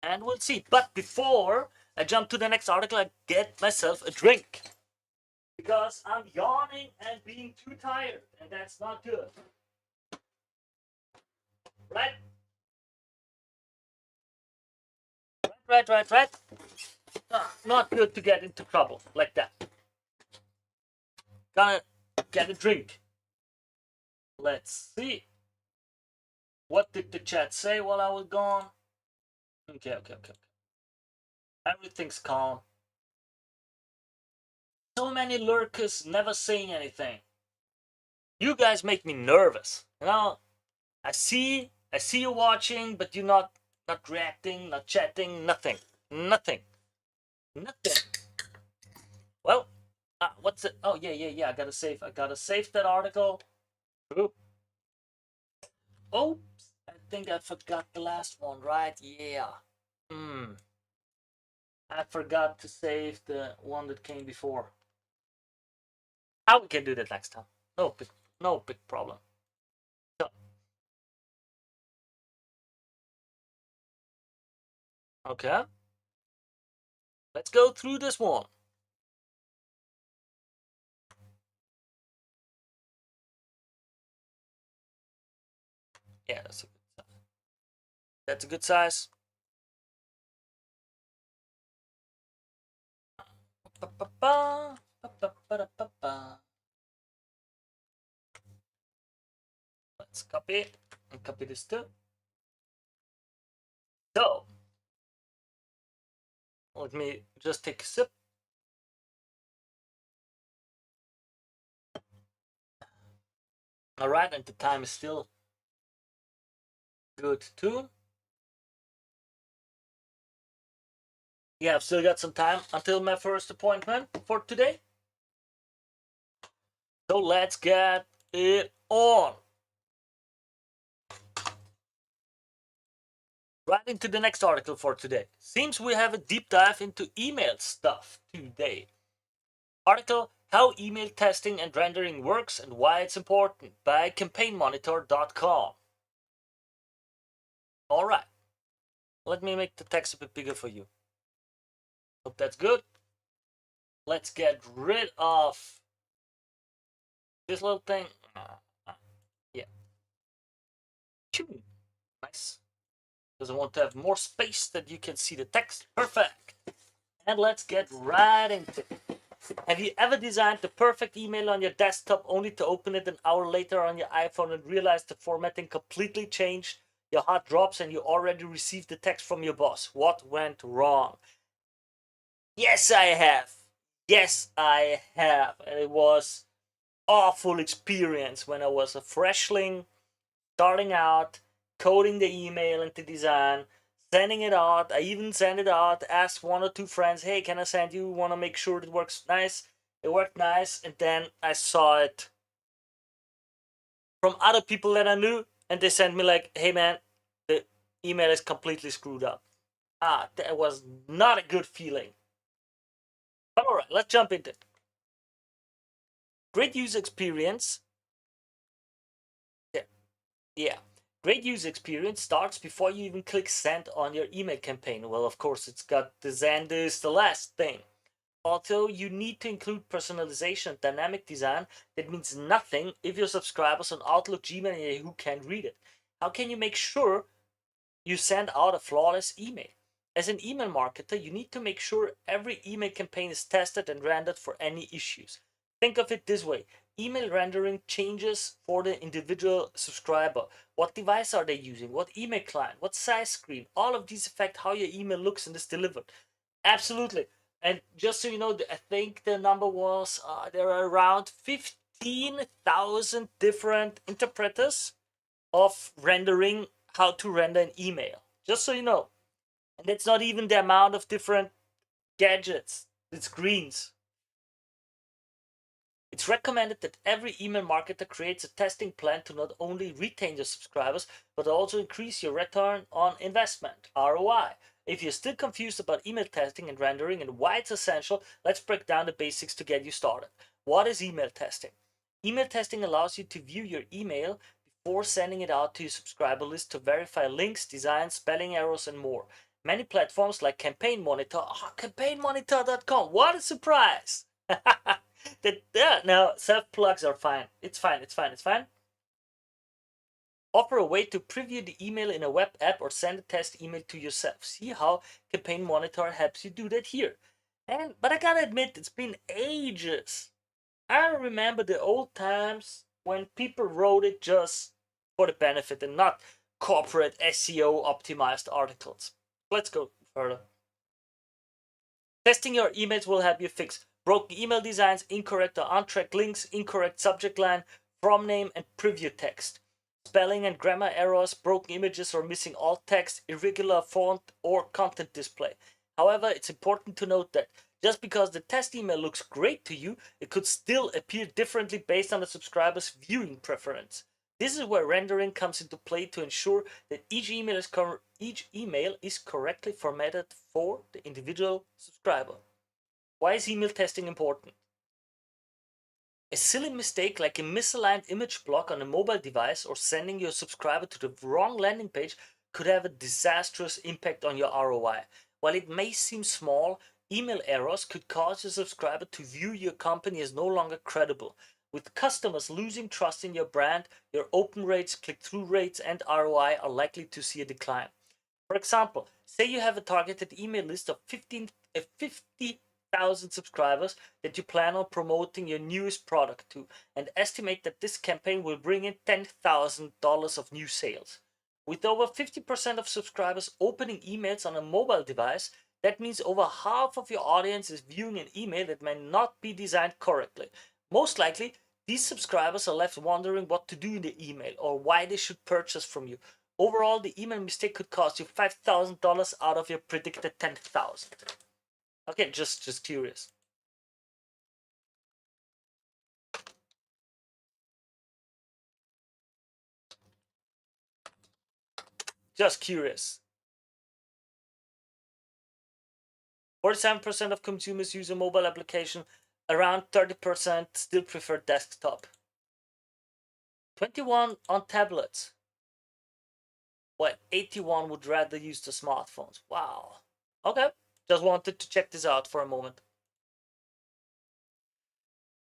And we'll see. But before I jump to the next article, I get myself a drink. Because I'm yawning and being too tired, and that's not good. Right? Right. Not good to get into trouble like that. Gonna get a drink. Let's see. What did the chat say while I was gone? Okay. Everything's calm. So many lurkers never saying anything. You guys make me nervous. You know, I see you watching, but you're not reacting, not chatting, nothing. Well, what's it? Oh yeah. I gotta save that article. Oops. I think I forgot the last one, right? Yeah. I forgot to save the one that came before. We can do that next time. No big problem. Okay. Let's go through this one. Yeah, that's a good size. Let's copy it and copy this too. So, let me just take a sip. All right, and the time is still good too. Yeah, I've still got some time until my first appointment for today. So let's get it on. Right into the next article for today. Seems we have a deep dive into email stuff today. Article, How Email Testing and Rendering Works and Why It's Important by campaignmonitor.com. Alright, let me make the text a bit bigger for you. Hope that's good. Let's get rid of this little thing. Yeah. Nice. Because I want to have more space that you can see the text. Perfect. And let's get right into it. Have you ever designed the perfect email on your desktop only to open it an hour later on your iPhone and realize the formatting completely changed? Your heart drops and you already received the text from your boss. What went wrong? Yes, I have. Yes, I have. And it was awful experience when I was a freshling starting out, coding the email into design, sending it out. I even sent it out, asked one or two friends, hey, can I send you? Want to make sure it works nice? It worked nice. And then I saw it from other people that I knew, and they sent me like, hey man, the email is completely screwed up. That was not a good feeling. But all right, let's jump into it. Great user experience. Yeah. Yeah. Great user experience starts before you even click send on your email campaign. Well, of course, it's got the send is the last thing. Although you need to include personalization and dynamic design, that means nothing if your subscribers on Outlook, Gmail, and Yahoo can't read it. How can you make sure you send out a flawless email? As an email marketer, you need to make sure every email campaign is tested and rendered for any issues. Think of it this way. Email rendering changes for the individual subscriber. What device are they using? What email client? What size screen? All of these affect how your email looks and is delivered. Absolutely. And just so you know, I think the number was there are around 15,000 different interpreters of rendering how to render an email. Just so you know. And that's not even the amount of different gadgets, the screens. It's recommended that every email marketer creates a testing plan to not only retain your subscribers, but also increase your return on investment, ROI. If you're still confused about email testing and rendering and why it's essential, let's break down the basics to get you started. What is email testing? Email testing allows you to view your email before sending it out to your subscriber list to verify links, designs, spelling errors, and more. Many platforms like Campaign Monitor, campaignmonitor.com, what a surprise! No, self plugs are fine. It's fine. It's fine. It's fine. Offer a way to preview the email in a web app or send a test email to yourself. See how Campaign Monitor helps you do that here. But I gotta admit, it's been ages. I remember the old times when people wrote it just for the benefit and not corporate SEO optimized articles. Let's go further. Testing your emails will help you fix broken email designs, incorrect or untracked links, incorrect subject line, from name, and preview text, spelling and grammar errors, broken images or missing alt text, irregular font, or content display. However, it's important to note that just because the test email looks great to you, it could still appear differently based on the subscriber's viewing preference. This is where rendering comes into play to ensure that each email is correctly formatted for the individual subscriber. Why is email testing important? A silly mistake like a misaligned image block on a mobile device or sending your subscriber to the wrong landing page could have a disastrous impact on your ROI. While it may seem small, email errors could cause your subscriber to view your company as no longer credible. With customers losing trust in your brand, your open rates, click-through rates, and ROI are likely to see a decline. For example, say you have a targeted email list of 50,000 subscribers that you plan on promoting your newest product to, and estimate that this campaign will bring in $10,000 of new sales. With over 50% of subscribers opening emails on a mobile device, that means over half of your audience is viewing an email that may not be designed correctly. Most likely, these subscribers are left wondering what to do in the email or why they should purchase from you. Overall, the email mistake could cost you $5,000 out of your predicted 10,000. Okay, just curious. Just curious. 47% of consumers use a mobile application. Around 30% still prefer desktop. 21 on tablets. Well, 81 would rather use the smartphones. Wow. Okay, just wanted to check this out for a moment.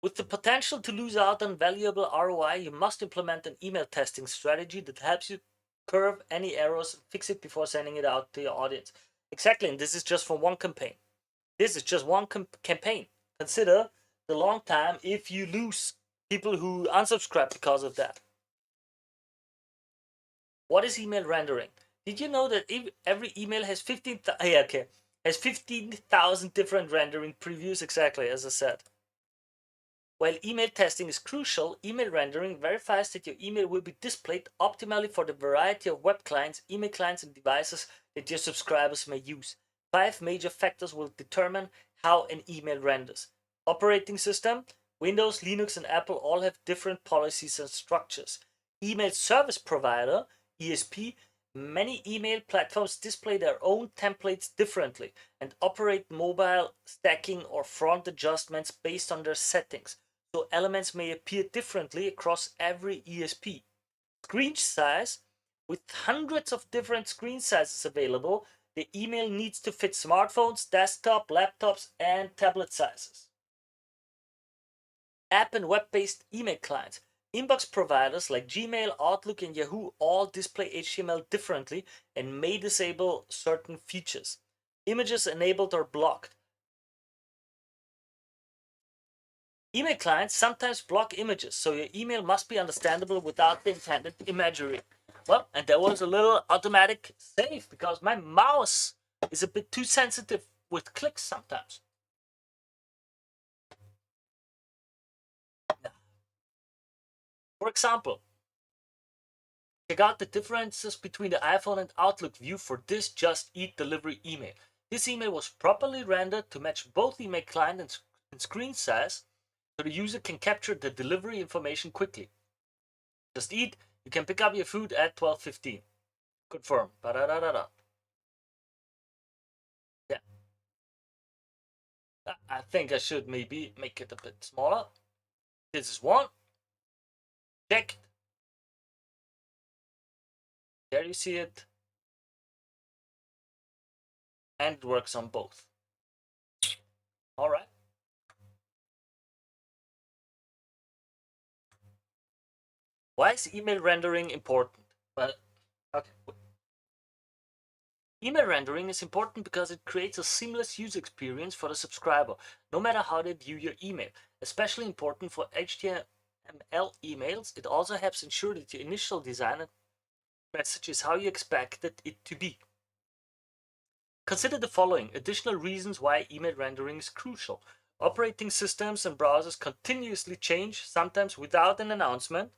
With the potential to lose out on valuable ROI, you must implement an email testing strategy that helps you curve any errors, fix it before sending it out to your audience. Exactly, and this is just for one campaign. This is just one campaign. Consider the long time if you lose people who unsubscribe because of that. What is email rendering? Did you know that every email has 15,000 different rendering previews? Exactly, as I said. While email testing is crucial, email rendering verifies that your email will be displayed optimally for the variety of web clients, email clients, and devices that your subscribers may use. 5 major factors will determine how an email renders. Operating system, Windows, Linux, and Apple all have different policies and structures. Email service provider, ESP, many email platforms display their own templates differently and operate mobile stacking or front adjustments based on their settings, so elements may appear differently across every ESP. Screen size, with hundreds of different screen sizes available, the email needs to fit smartphones, desktop, laptops, and tablet sizes. App and web-based email clients. Inbox providers like Gmail, Outlook, and Yahoo all display HTML differently and may disable certain features. Images enabled or blocked. Email clients sometimes block images, so your email must be understandable without the intended imagery. Well, and there was a little automatic save because my mouse is a bit too sensitive with clicks sometimes. For example, check out the differences between the iPhone and Outlook view for this Just Eat delivery email. This email was properly rendered to match both email client and screen size, so the user can capture the delivery information quickly. Just Eat, you can pick up your food at 12:15. Confirm. Ba-da-da-da-da. Yeah. I think I should maybe make it a bit smaller. This is one. Checked. There you see it. And it works on both. All right. Why is email rendering important? Well, okay. Email rendering is important because it creates a seamless user experience for the subscriber, no matter how they view your email. Especially important for HTML emails, it also helps ensure that your initial design message is how you expected it to be. Consider the following additional reasons why email rendering is crucial. Operating systems and browsers continuously change, sometimes without an announcement.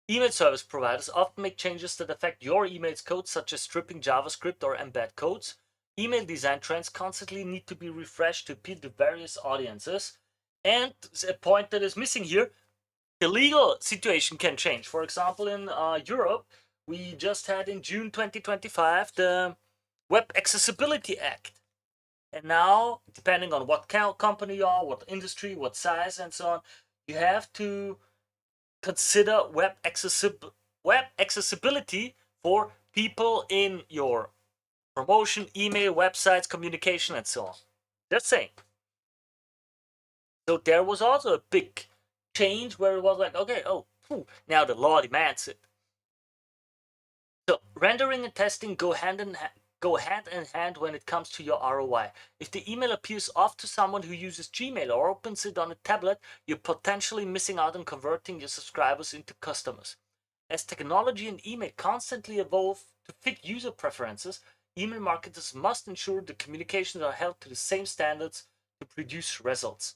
Email service providers often make changes that affect your email's code, such as stripping JavaScript or embed codes. Email design trends constantly need to be refreshed to appeal to various audiences. And a point that is missing here, the legal situation can change. For example, in Europe, we just had in June 2025 the Web Accessibility Act. And now, depending on what company you are, what industry, what size, and so on, you have to consider web accessibility for people in your promotion, email, websites, communication, and so on. Just saying. So there was also a big change where it was like, okay, now the law demands it. So rendering and testing go hand in hand when it comes to your ROI. If the email appears off to someone who uses Gmail or opens it on a tablet, you're potentially missing out on converting your subscribers into customers. As technology and email constantly evolve to fit user preferences, email marketers must ensure the communications are held to the same standards to produce results.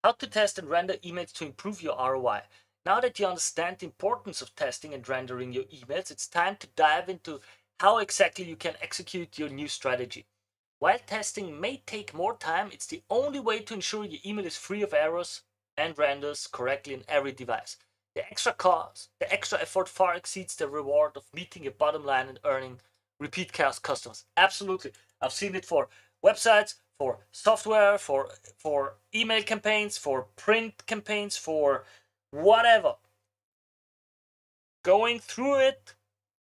How to test and render emails to improve your ROI. Now that you understand the importance of testing and rendering your emails, it's time to dive into how exactly you can execute your new strategy. While testing may take more time, it's the only way to ensure your email is free of errors and renders correctly in every device. The extra cost, the extra effort far exceeds the reward of meeting your bottom line and earning repeat customers. Absolutely. I've seen it for websites, for software, for email campaigns, for print campaigns, for whatever. Going through it,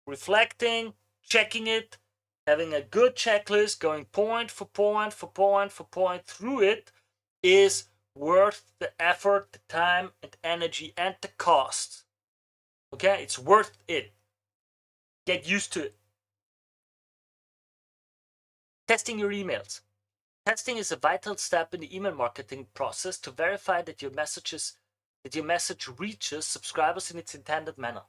reflecting, checking it, having a good checklist, going point for point for point for point through it is worth the effort, the time and energy and the cost. Okay, it's worth it. Get used to it. Testing your emails. Testing is a vital step in the email marketing process to verify that your message reaches subscribers in its intended manner.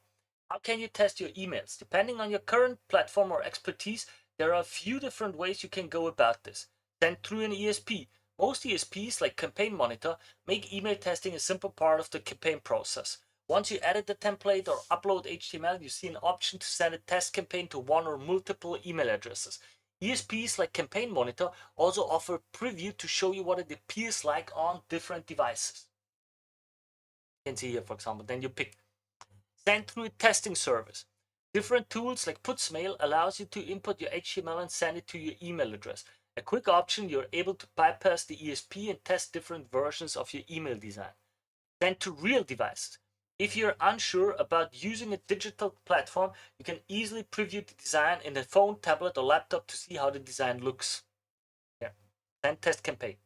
How can you test your emails? Depending on your current platform or expertise, there are a few different ways you can go about this. Send through an ESP. Most ESPs, like Campaign Monitor, make email testing a simple part of the campaign process. Once you edit the template or upload HTML, you see an option to send a test campaign to one or multiple email addresses. ESPs like Campaign Monitor also offer a preview to show you what it appears like on different devices. You can see here, for example, then you pick send through a testing service. Different tools like Putzmail allows you to input your HTML and send it to your email address. A quick option, you're able to bypass the ESP and test different versions of your email design. Send to real devices. If you're unsure about using a digital platform, you can easily preview the design in a phone, tablet, or laptop to see how the design looks. Yeah. Send test campaign.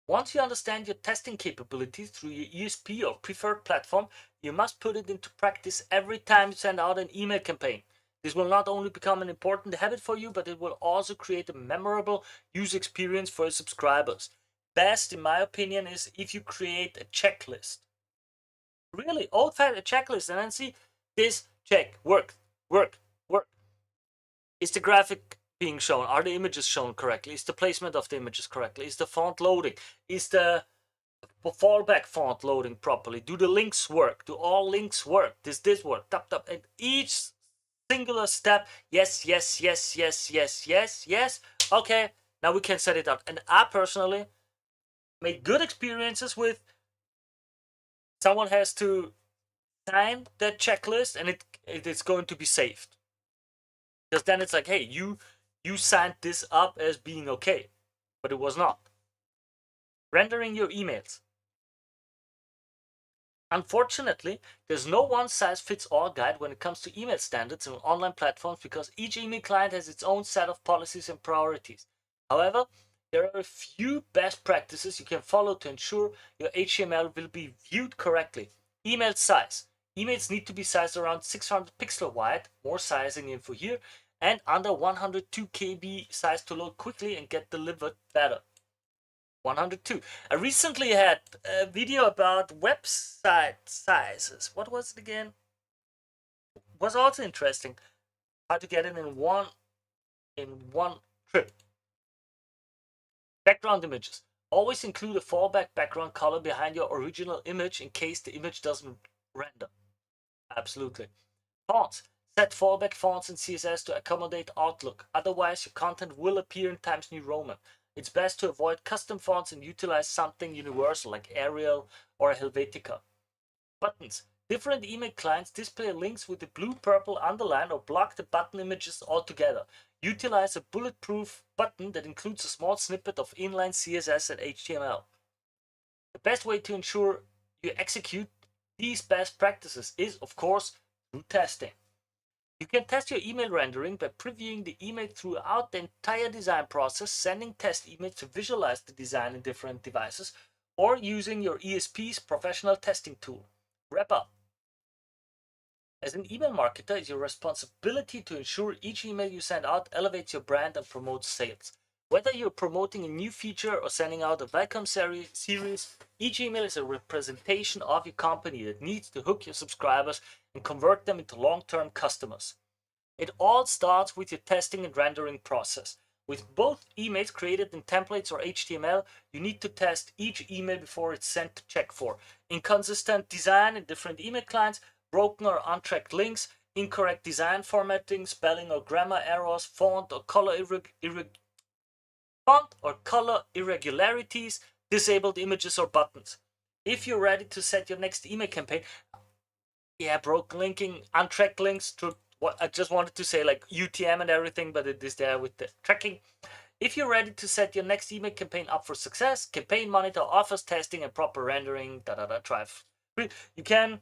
Once you understand your testing capabilities through your ESP or preferred platform, you must put it into practice every time you send out an email campaign. This will not only become an important habit for you, but it will also create a memorable user experience for your subscribers. Best, in my opinion, is if you create a checklist. Really old-fashioned checklist and then see this check, work. Is the graphic being shown? Are the images shown correctly? Is the placement of the images correctly? Is the font loading? Is the fallback font loading properly? Do the links work? Do all links work? Does this work? Tap. And each singular step, yes. Okay, now we can set it up. And I personally made good experiences with someone has to sign that checklist and it is going to be saved. Because then it's like, hey, you signed this up as being okay, but it was not. Rendering your emails. Unfortunately, there's no one-size-fits-all guide when it comes to email standards on online platforms because each email client has its own set of policies and priorities. However, there are a few best practices you can follow to ensure your HTML will be viewed correctly. Email size. Emails need to be sized around 600 pixel wide, more sizing info here, and under 102 KB size to load quickly and get delivered better. 102. I recently had a video about website sizes. What was it again? Was also interesting. How to get it in one trip. Background images. Always include a fallback background color behind your original image in case the image doesn't render. Absolutely. Fonts. Set fallback fonts in CSS to accommodate Outlook. Otherwise, your content will appear in Times New Roman. It's best to avoid custom fonts and utilize something universal like Arial or Helvetica. Buttons. Different email clients display links with a blue-purple underline or block the button images altogether. Utilize a bulletproof button that includes a small snippet of inline CSS and HTML. The best way to ensure you execute these best practices is, of course, do testing. You can test your email rendering by previewing the email throughout the entire design process, sending test emails to visualize the design in different devices, or using your ESP's professional testing tool. Wrap up. As an email marketer, it's your responsibility to ensure each email you send out elevates your brand and promotes sales. Whether you're promoting a new feature or sending out a welcome series, each email is a representation of your company that needs to hook your subscribers and convert them into long-term customers. It all starts with your testing and rendering process. With both emails created in templates or HTML, you need to test each email before it's sent to check for inconsistent design in different email clients, broken or untracked links, incorrect design formatting, spelling or grammar errors, font or color irregularities, disabled images or buttons. If you're ready to set your next email campaign, broken linking, untracked links, to what I just wanted to say like UTM and everything, but it is there with the tracking. If you're ready to set your next email campaign up for success, campaign monitor offers testing and proper rendering, drive. You can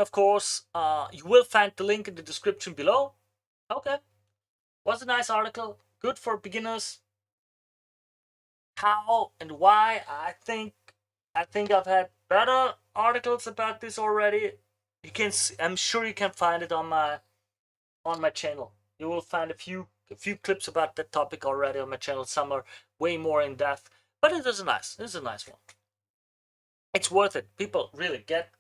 of course, you will find the link in the description below. Okay, was a nice article, good for beginners. How and why? I think I've had better articles about this already. You can, I'm sure you can find it on my channel. You will find a few clips about that topic already on my channel. Some are way more in depth, but it is a nice one. It's worth it. People, really get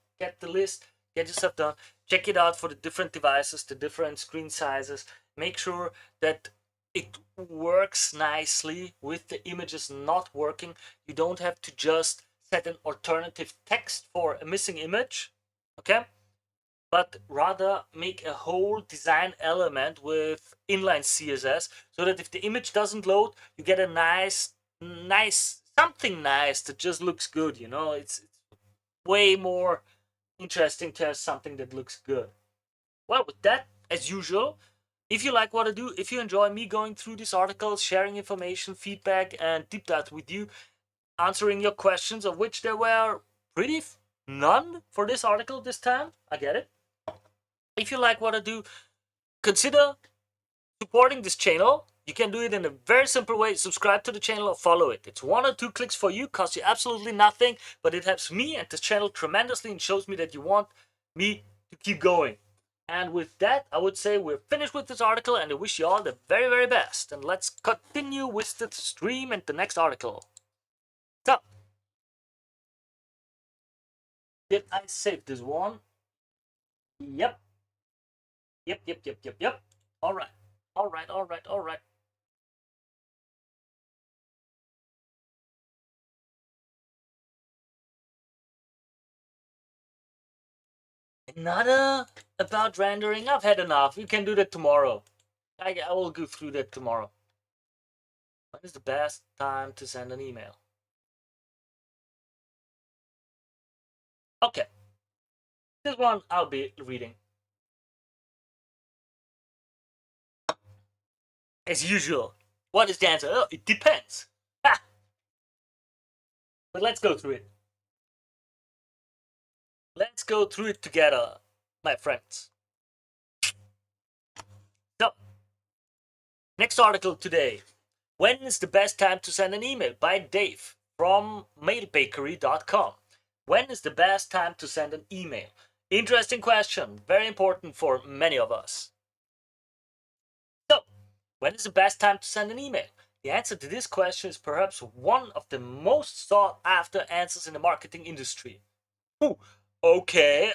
the list, get yourself done, check it out for the different devices, the different screen sizes. Make sure that it works nicely with the images not working. You don't have to just set an alternative text for a missing image, okay? But rather make a whole design element with inline CSS so that if the image doesn't load, you get a nice something nice that just looks good. You know, it's way more interesting to have something that looks good. Well, with that, as usual, if you like what I do, if you enjoy me going through these articles, sharing information, feedback, and deep dive with you, answering your questions, of which there were pretty none for this article this time, I get it. If you like what I do, consider supporting this channel. You can do it in a very simple way. Subscribe to the channel or follow it. It's 1 or 2 clicks for you, costs you absolutely nothing, but it helps me and this channel tremendously and shows me that you want me to keep going. And with that, I would say we're finished with this article, and I wish you all the very, very best. And let's continue with the stream and the next article. So, did I save this one? Yep. Yep. All right. Another about rendering? I've had enough. We can do that tomorrow. I will go through that tomorrow. When is the best time to send an email? Okay. This one I'll be reading. As usual. What is the answer? Oh, it depends. Ha! But let's go through it. Let's go through it together, my friends. So, next article today. When is the best time to send an email? By Dave from mailbakery.com. When is the best time to send an email? Interesting question. Very important for many of us. So, when is the best time to send an email? The answer to this question is perhaps one of the most sought after answers in the marketing industry. Ooh, okay,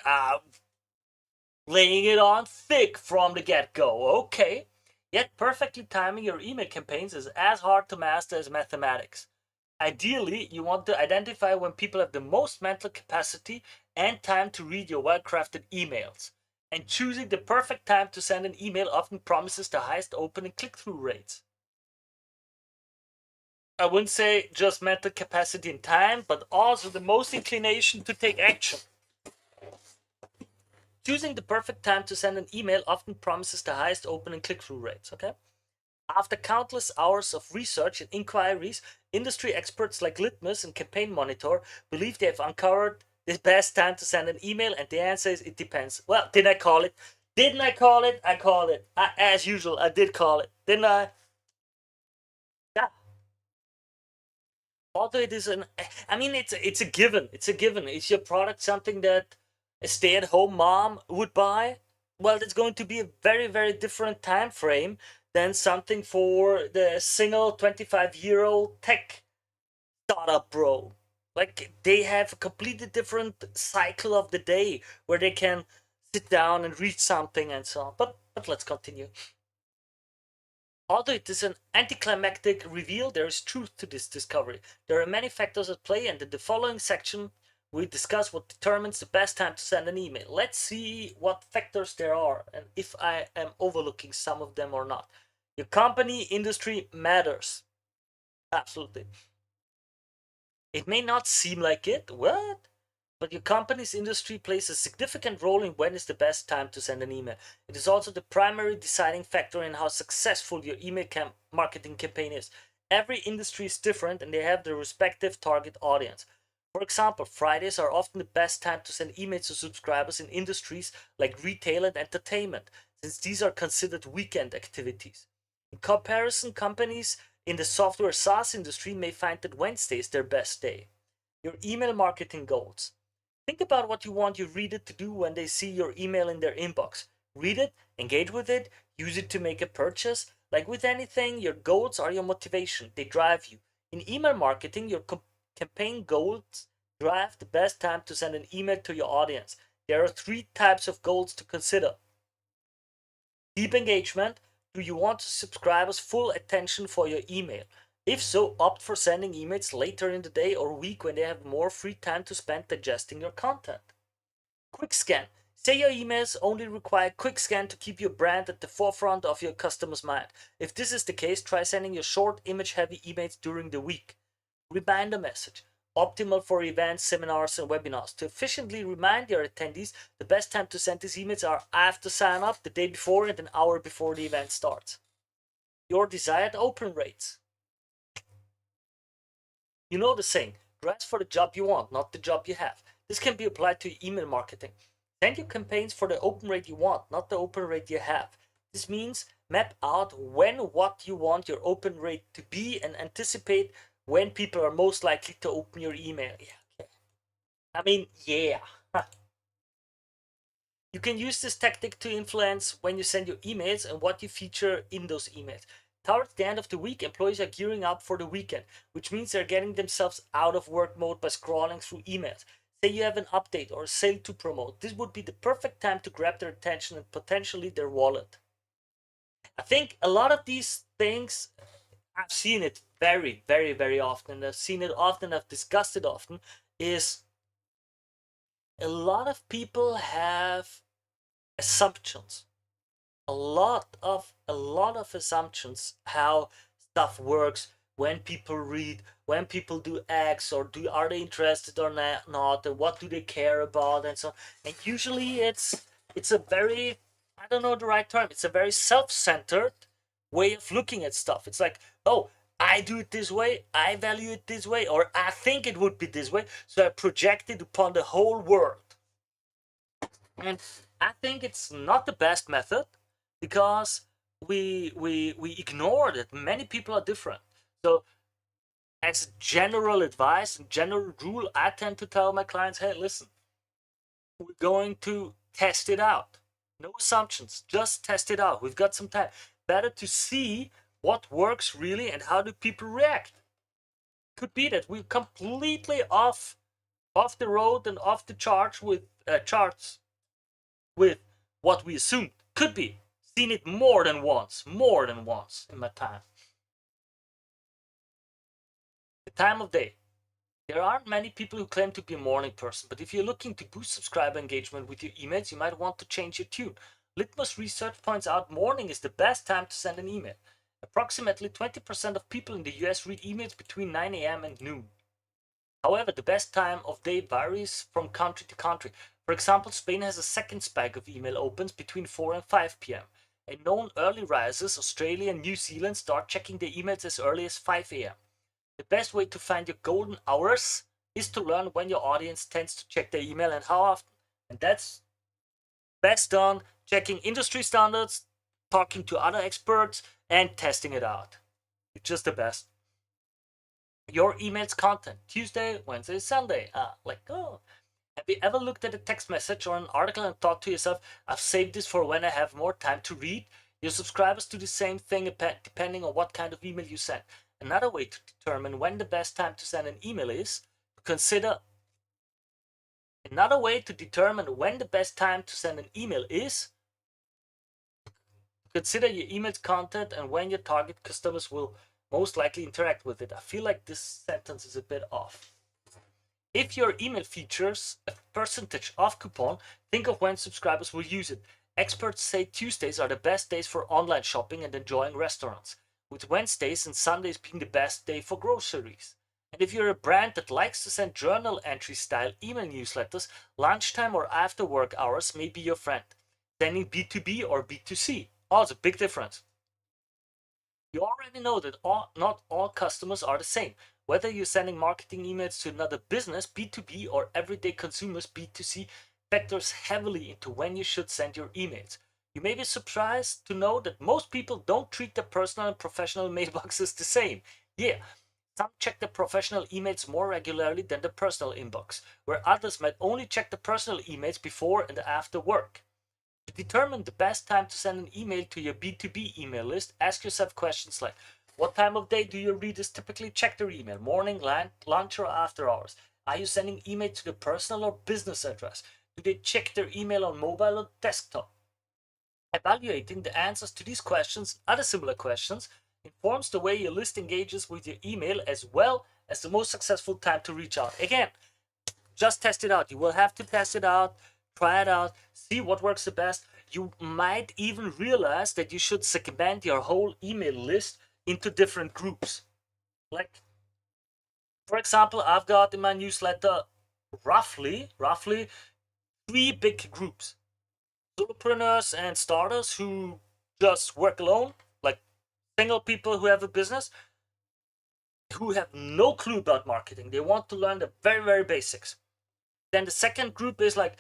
laying it on thick from the get-go, okay. Yet perfectly timing your email campaigns is as hard to master as mathematics. Ideally, you want to identify when people have the most mental capacity and time to read your well-crafted emails. And choosing the perfect time to send an email often promises the highest open and click-through rates. I wouldn't say just mental capacity and time, but also the most inclination to take action. Choosing the perfect time to send an email often promises the highest open and click-through rates, okay? After countless hours of research and inquiries, industry experts like Litmus and Campaign Monitor believe they have uncovered the best time to send an email? And the answer is it depends. Well, did I call it? Didn't I call it? I called it. As usual, I did call it. Didn't I? Yeah. Although it is I mean, it's a given. It's a given. Is your product something that a stay-at-home mom would buy? Well, it's going to be a very, very different time frame than something for the single 25-year-old tech startup bro. Like they have a completely different cycle of the day where they can sit down and read something and so on. But let's continue. Although it is an anticlimactic reveal, there is truth to this discovery. There are many factors at play, and in the following section, we discuss what determines the best time to send an email. Let's see what factors there are and if I am overlooking some of them or not. Your company industry matters. Absolutely. It may not seem like it. What? But your company's industry plays a significant role in when is the best time to send an email. It is also the primary deciding factor in how successful your email marketing campaign is. Every industry is different and they have their respective target audience. For example, Fridays are often the best time to send emails to subscribers in industries like retail and entertainment, since these are considered weekend activities. In comparison, companies in the software SaaS industry may find that Wednesday is their best day. Your email marketing goals. Think about what you want your reader to do when they see your email in their inbox. Read it, engage with it, use it to make a purchase. Like with anything, your goals are your motivation. They drive you. In email marketing, your campaign goals drive the best time to send an email to your audience. There are 3 types of goals to consider. Deep engagement. Do you want subscribers' full attention for your email? If so, opt for sending emails later in the day or week when they have more free time to spend digesting your content. Quick scan. Say your emails only require quick scan to keep your brand at the forefront of your customer's mind. If this is the case, try sending your short, image-heavy emails during the week. Reminder message. Optimal for events, seminars, and webinars. To efficiently remind your attendees, the best time to send these emails are after sign up, the day before, and an hour before the event starts. Your desired open rates. You know the saying, dress for the job you want, not the job you have. This can be applied to email marketing. Send your campaigns for the open rate you want, not the open rate you have. This means map out what you want your open rate to be and anticipate when people are most likely to open your email. Yeah, okay. I mean, yeah. You can use this tactic to influence when you send your emails and what you feature in those emails. Towards the end of the week, employees are gearing up for the weekend, which means they're getting themselves out of work mode by scrolling through emails. Say you have an update or a sale to promote. This would be the perfect time to grab their attention and potentially their wallet. I think a lot of these things, I've seen it very, very, very often. I've seen it often, I've discussed it often, is a lot of people have assumptions. A lot of assumptions how stuff works, when people read, when people do X, or are they interested or not, and what do they care about, and so on. And usually it's a very, I don't know the right term, it's a very self-centered way of looking at stuff. It's like, oh, I do it this way, I value it this way, or I think it would be this way, so I project it upon the whole world. And I think it's not the best method because we ignore that many people are different. So as general advice and general rule, I tend to tell my clients, hey, listen, we're going to test it out. No assumptions, just test it out. We've got some time. Better to see what works really and how do people react. Could be that we're completely off the road and off the charts with what we assumed. Could be. Seen it more than once in my time. The time of day. There aren't many people who claim to be a morning person, but if you're looking to boost subscriber engagement with your emails, you might want to change your tune. Litmus research points out morning is the best time to send an email. Approximately 20% of people in the US read emails between 9 a.m. and noon. However, the best time of day varies from country to country. For example, Spain has a second spike of email opens between 4 and 5 p.m. And known early risers, Australia and New Zealand, start checking their emails as early as 5 a.m. The best way to find your golden hours is to learn when your audience tends to check their email and how often. And that's best done checking industry standards, talking to other experts, and testing it out. It's just the best. Your email's content, Tuesday, Wednesday, Sunday. Oh, have you ever looked at a text message or an article and thought to yourself, I've saved this for when I have more time to read? Your subscribers do the same thing depending on what kind of email you send. Another way to determine when the best time to send an email is to consider Another way to determine when the best time to send an email is consider your email's content and when your target customers will most likely interact with it. I feel like this sentence is a bit off. If your email features a percentage off coupon, think of when subscribers will use it. Experts say Tuesdays are the best days for online shopping and enjoying restaurants, with Wednesdays and Sundays being the best day for groceries. And if you're a brand that likes to send journal entry style email newsletters, lunchtime or after work hours may be your friend. Sending B2B or B2C. Oh, it's a big difference. You already know that not all customers are the same. Whether you're sending marketing emails to another business, B2B, or everyday consumers, B2C, factors heavily into when you should send your emails. You may be surprised to know that most people don't treat their personal and professional mailboxes the same. Yeah, some check their professional emails more regularly than the personal inbox, where others might only check the personal emails before and after work. To determine the best time to send an email to your B2B email list, ask yourself questions like, what time of day do your readers typically check their email? Morning, lunch, or after hours? Are you sending email to the personal or business address? Do they check their email on mobile or desktop? Evaluating the answers to these questions and other similar questions informs the way your list engages with your email as well as the most successful time to reach out. Again, just test it out. You will have to test it out, try it out, see what works the best. You might even realize that you should segment your whole email list into different groups. Like, for example, I've got in my newsletter roughly 3 big groups. Solopreneurs and starters who just work alone, like single people who have a business, who have no clue about marketing. They want to learn the very, very basics. Then the second group is like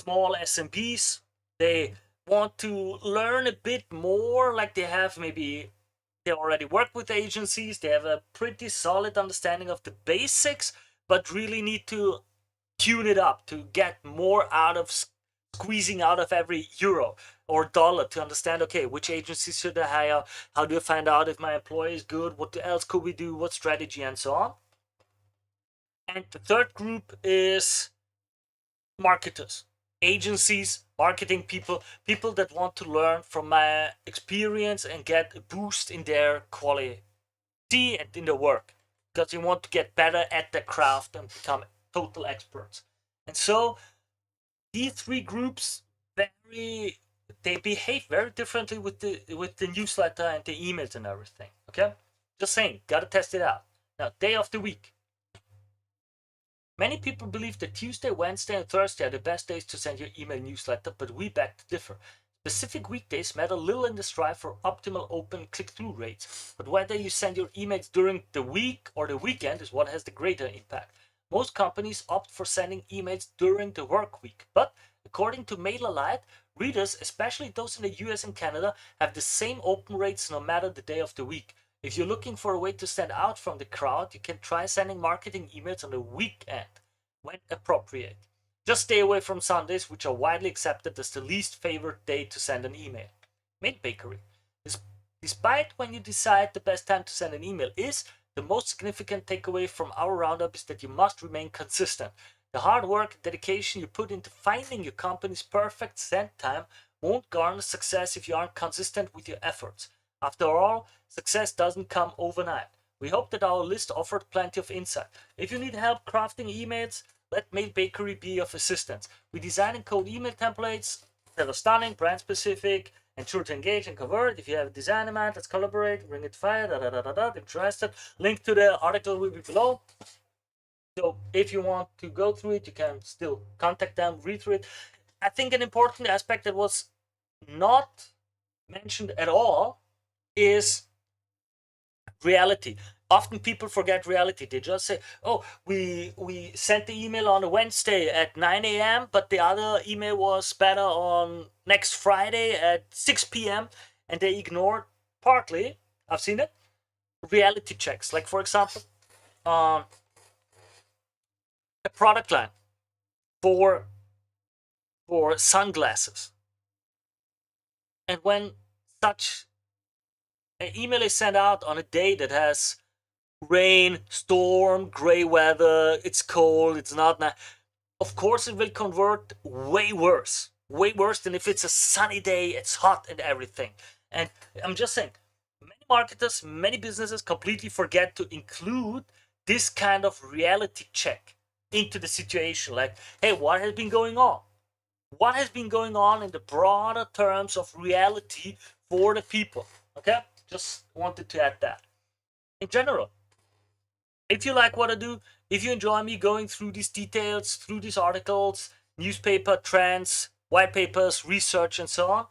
small SMBs. They want to learn a bit more, like they already work with agencies, they have a pretty solid understanding of the basics, but really need to tune it up to get more out of squeezing out of every euro or dollar to understand, okay, which agencies should I hire? How do I find out if my employee is good? What else could we do? What strategy and so on? And the third group is marketers, agencies, marketing people, people that want to learn from my experience and get a boost in their quality and in their work, because they want to get better at their craft and become total experts. And so these 3 groups they behave very differently with the newsletter and the emails and everything. Okay, just saying, gotta test it out. Now, day of the week. Many people believe that Tuesday, Wednesday, and Thursday are the best days to send your email newsletter, but we beg to differ. Specific weekdays matter little in the strive for optimal open click-through rates, but whether you send your emails during the week or the weekend is what has the greater impact. Most companies opt for sending emails during the work week, but according to MailerLite, readers, especially those in the US and Canada, have the same open rates no matter the day of the week. If you're looking for a way to stand out from the crowd, you can try sending marketing emails on the weekend when appropriate. Just stay away from Sundays, which are widely accepted as the least favored day to send an email. Maid Bakery. Despite when you decide the best time to send an email is, the most significant takeaway from our roundup is that you must remain consistent. The hard work and dedication you put into finding your company's perfect send time won't garner success if you aren't consistent with your efforts. After all, success doesn't come overnight. We hope that our list offered plenty of insight. If you need help crafting emails, let Mail Bakery be of assistance. We design and code email templates that are stunning, brand specific, and sure to engage and convert. If you have a design in mind, let's collaborate, bring it fire, interested. Link to the article will be below. So if you want to go through it, you can still contact them, read through it. I think an important aspect that was not mentioned at all is reality. Often people forget reality. They just say, "Oh, we sent the email on a Wednesday at 9 a.m., but the other email was better on next Friday at 6 p.m." And they ignored partly. I've seen it. Reality checks, like for example, um, a product line for sunglasses, and when such an email is sent out on a day that has rain, storm, gray weather, it's cold, it's not nice, of course it will convert way worse than if it's a sunny day, it's hot and everything. And I'm just saying, many marketers, many businesses completely forget to include this kind of reality check into the situation. Like, hey, what has been going on? What has been going on in the broader terms of reality for the people? Okay, just wanted to add that. In general, if you like what I do, if you enjoy me going through these details, through these articles, newspaper trends, white papers, research, and so on,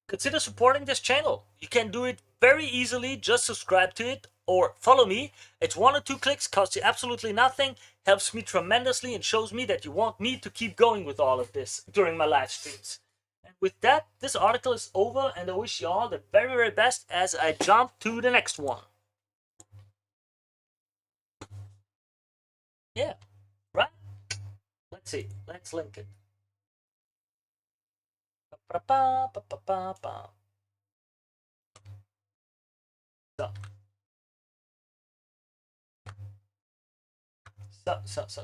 consider supporting this channel. You can do it very easily. Just subscribe to it or follow me. It's 1 or 2 clicks, costs you absolutely nothing, helps me tremendously, and shows me that you want me to keep going with all of this during my live streams. And with that, this article is over, and I wish you all the very, very best as I jump to the next one. Yeah, right? Let's see. Let's link it.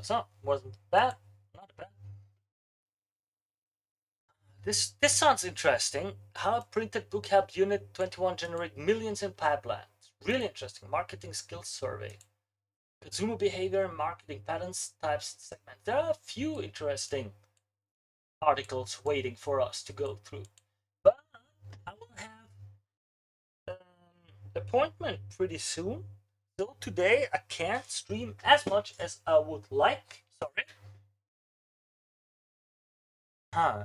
So, wasn't bad. Not bad. This sounds interesting. How a printed book helped Unit 21 generate millions in pipeline. It's really interesting. Marketing skills survey. Consumer behavior, marketing patterns, types, segments. There are a few interesting articles waiting for us to go through. But I will have an appointment pretty soon. So today I can't stream as much as I would like. Sorry. Huh.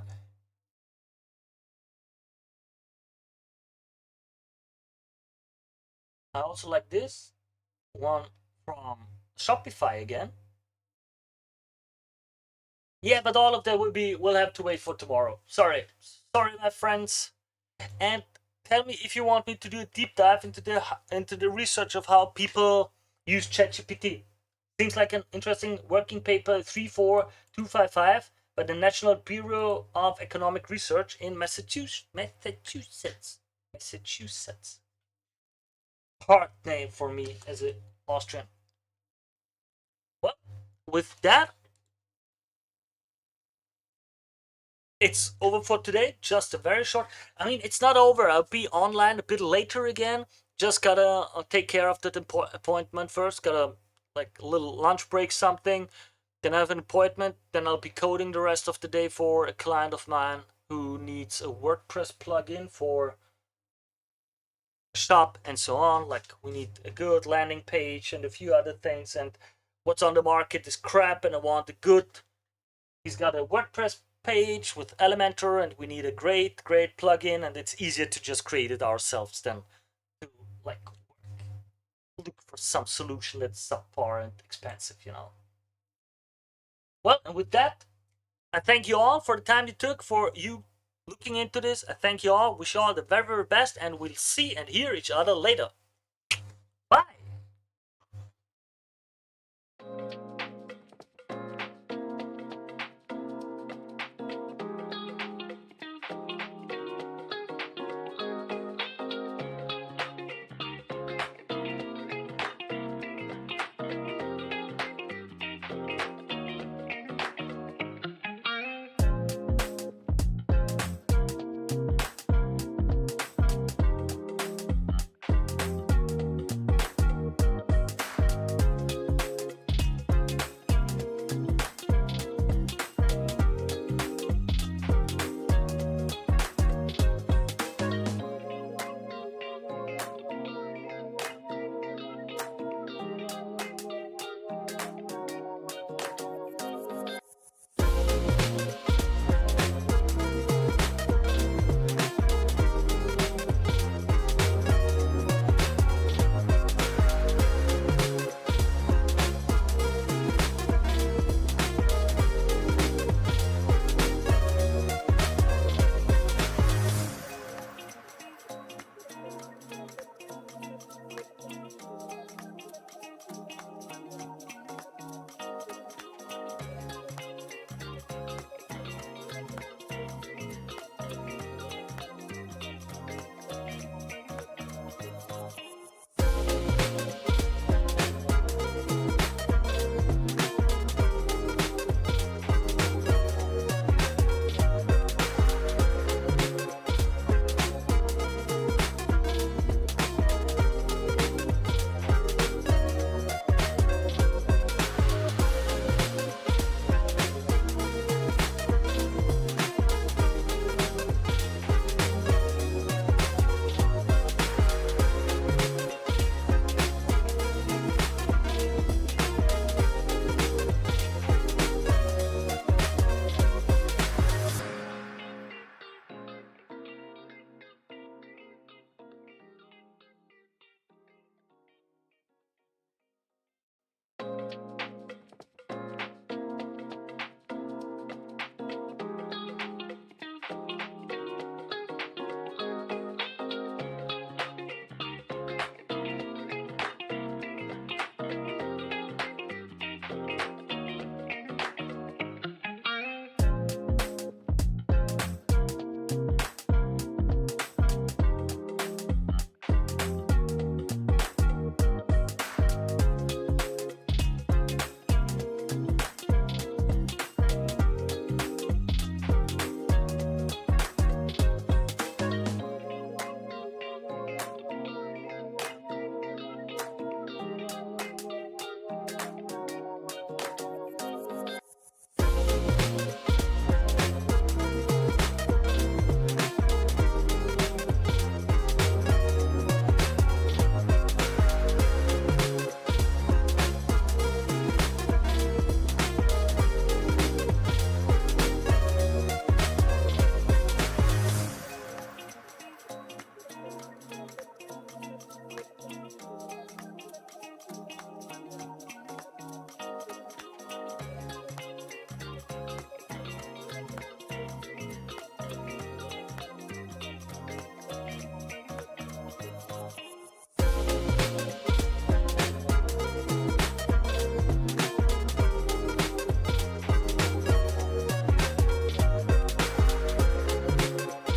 I also like this one from Shopify again. Yeah, but all of that will have to wait for tomorrow. Sorry. Sorry, my friends. And tell me if you want me to do a deep dive into the research of how people use ChatGPT. Seems like an interesting working paper 34255 by the National Bureau of Economic Research in Massachusetts. Massachusetts. Hard name for me as an Austrian. Well, with that, it's over for today. Just a very short. I mean, it's not over. I'll be online a bit later again. Just gotta take care of that appointment first. Gotta like a little lunch break, something. Then I have an appointment. Then I'll be coding the rest of the day for a client of mine who needs a WordPress plugin for shop and so on. Like we need a good landing page and a few other things. And what's on the market is crap, and I want a good. He's got a WordPress page with Elementor, and we need a great plugin, and it's easier to just create it ourselves than to like look for some solution that's subpar and expensive, you know. Well, and with that, I thank you all for the time you took for you looking into this. I thank you all, wish you all the very, very best, and we'll see and hear each other later. Bye.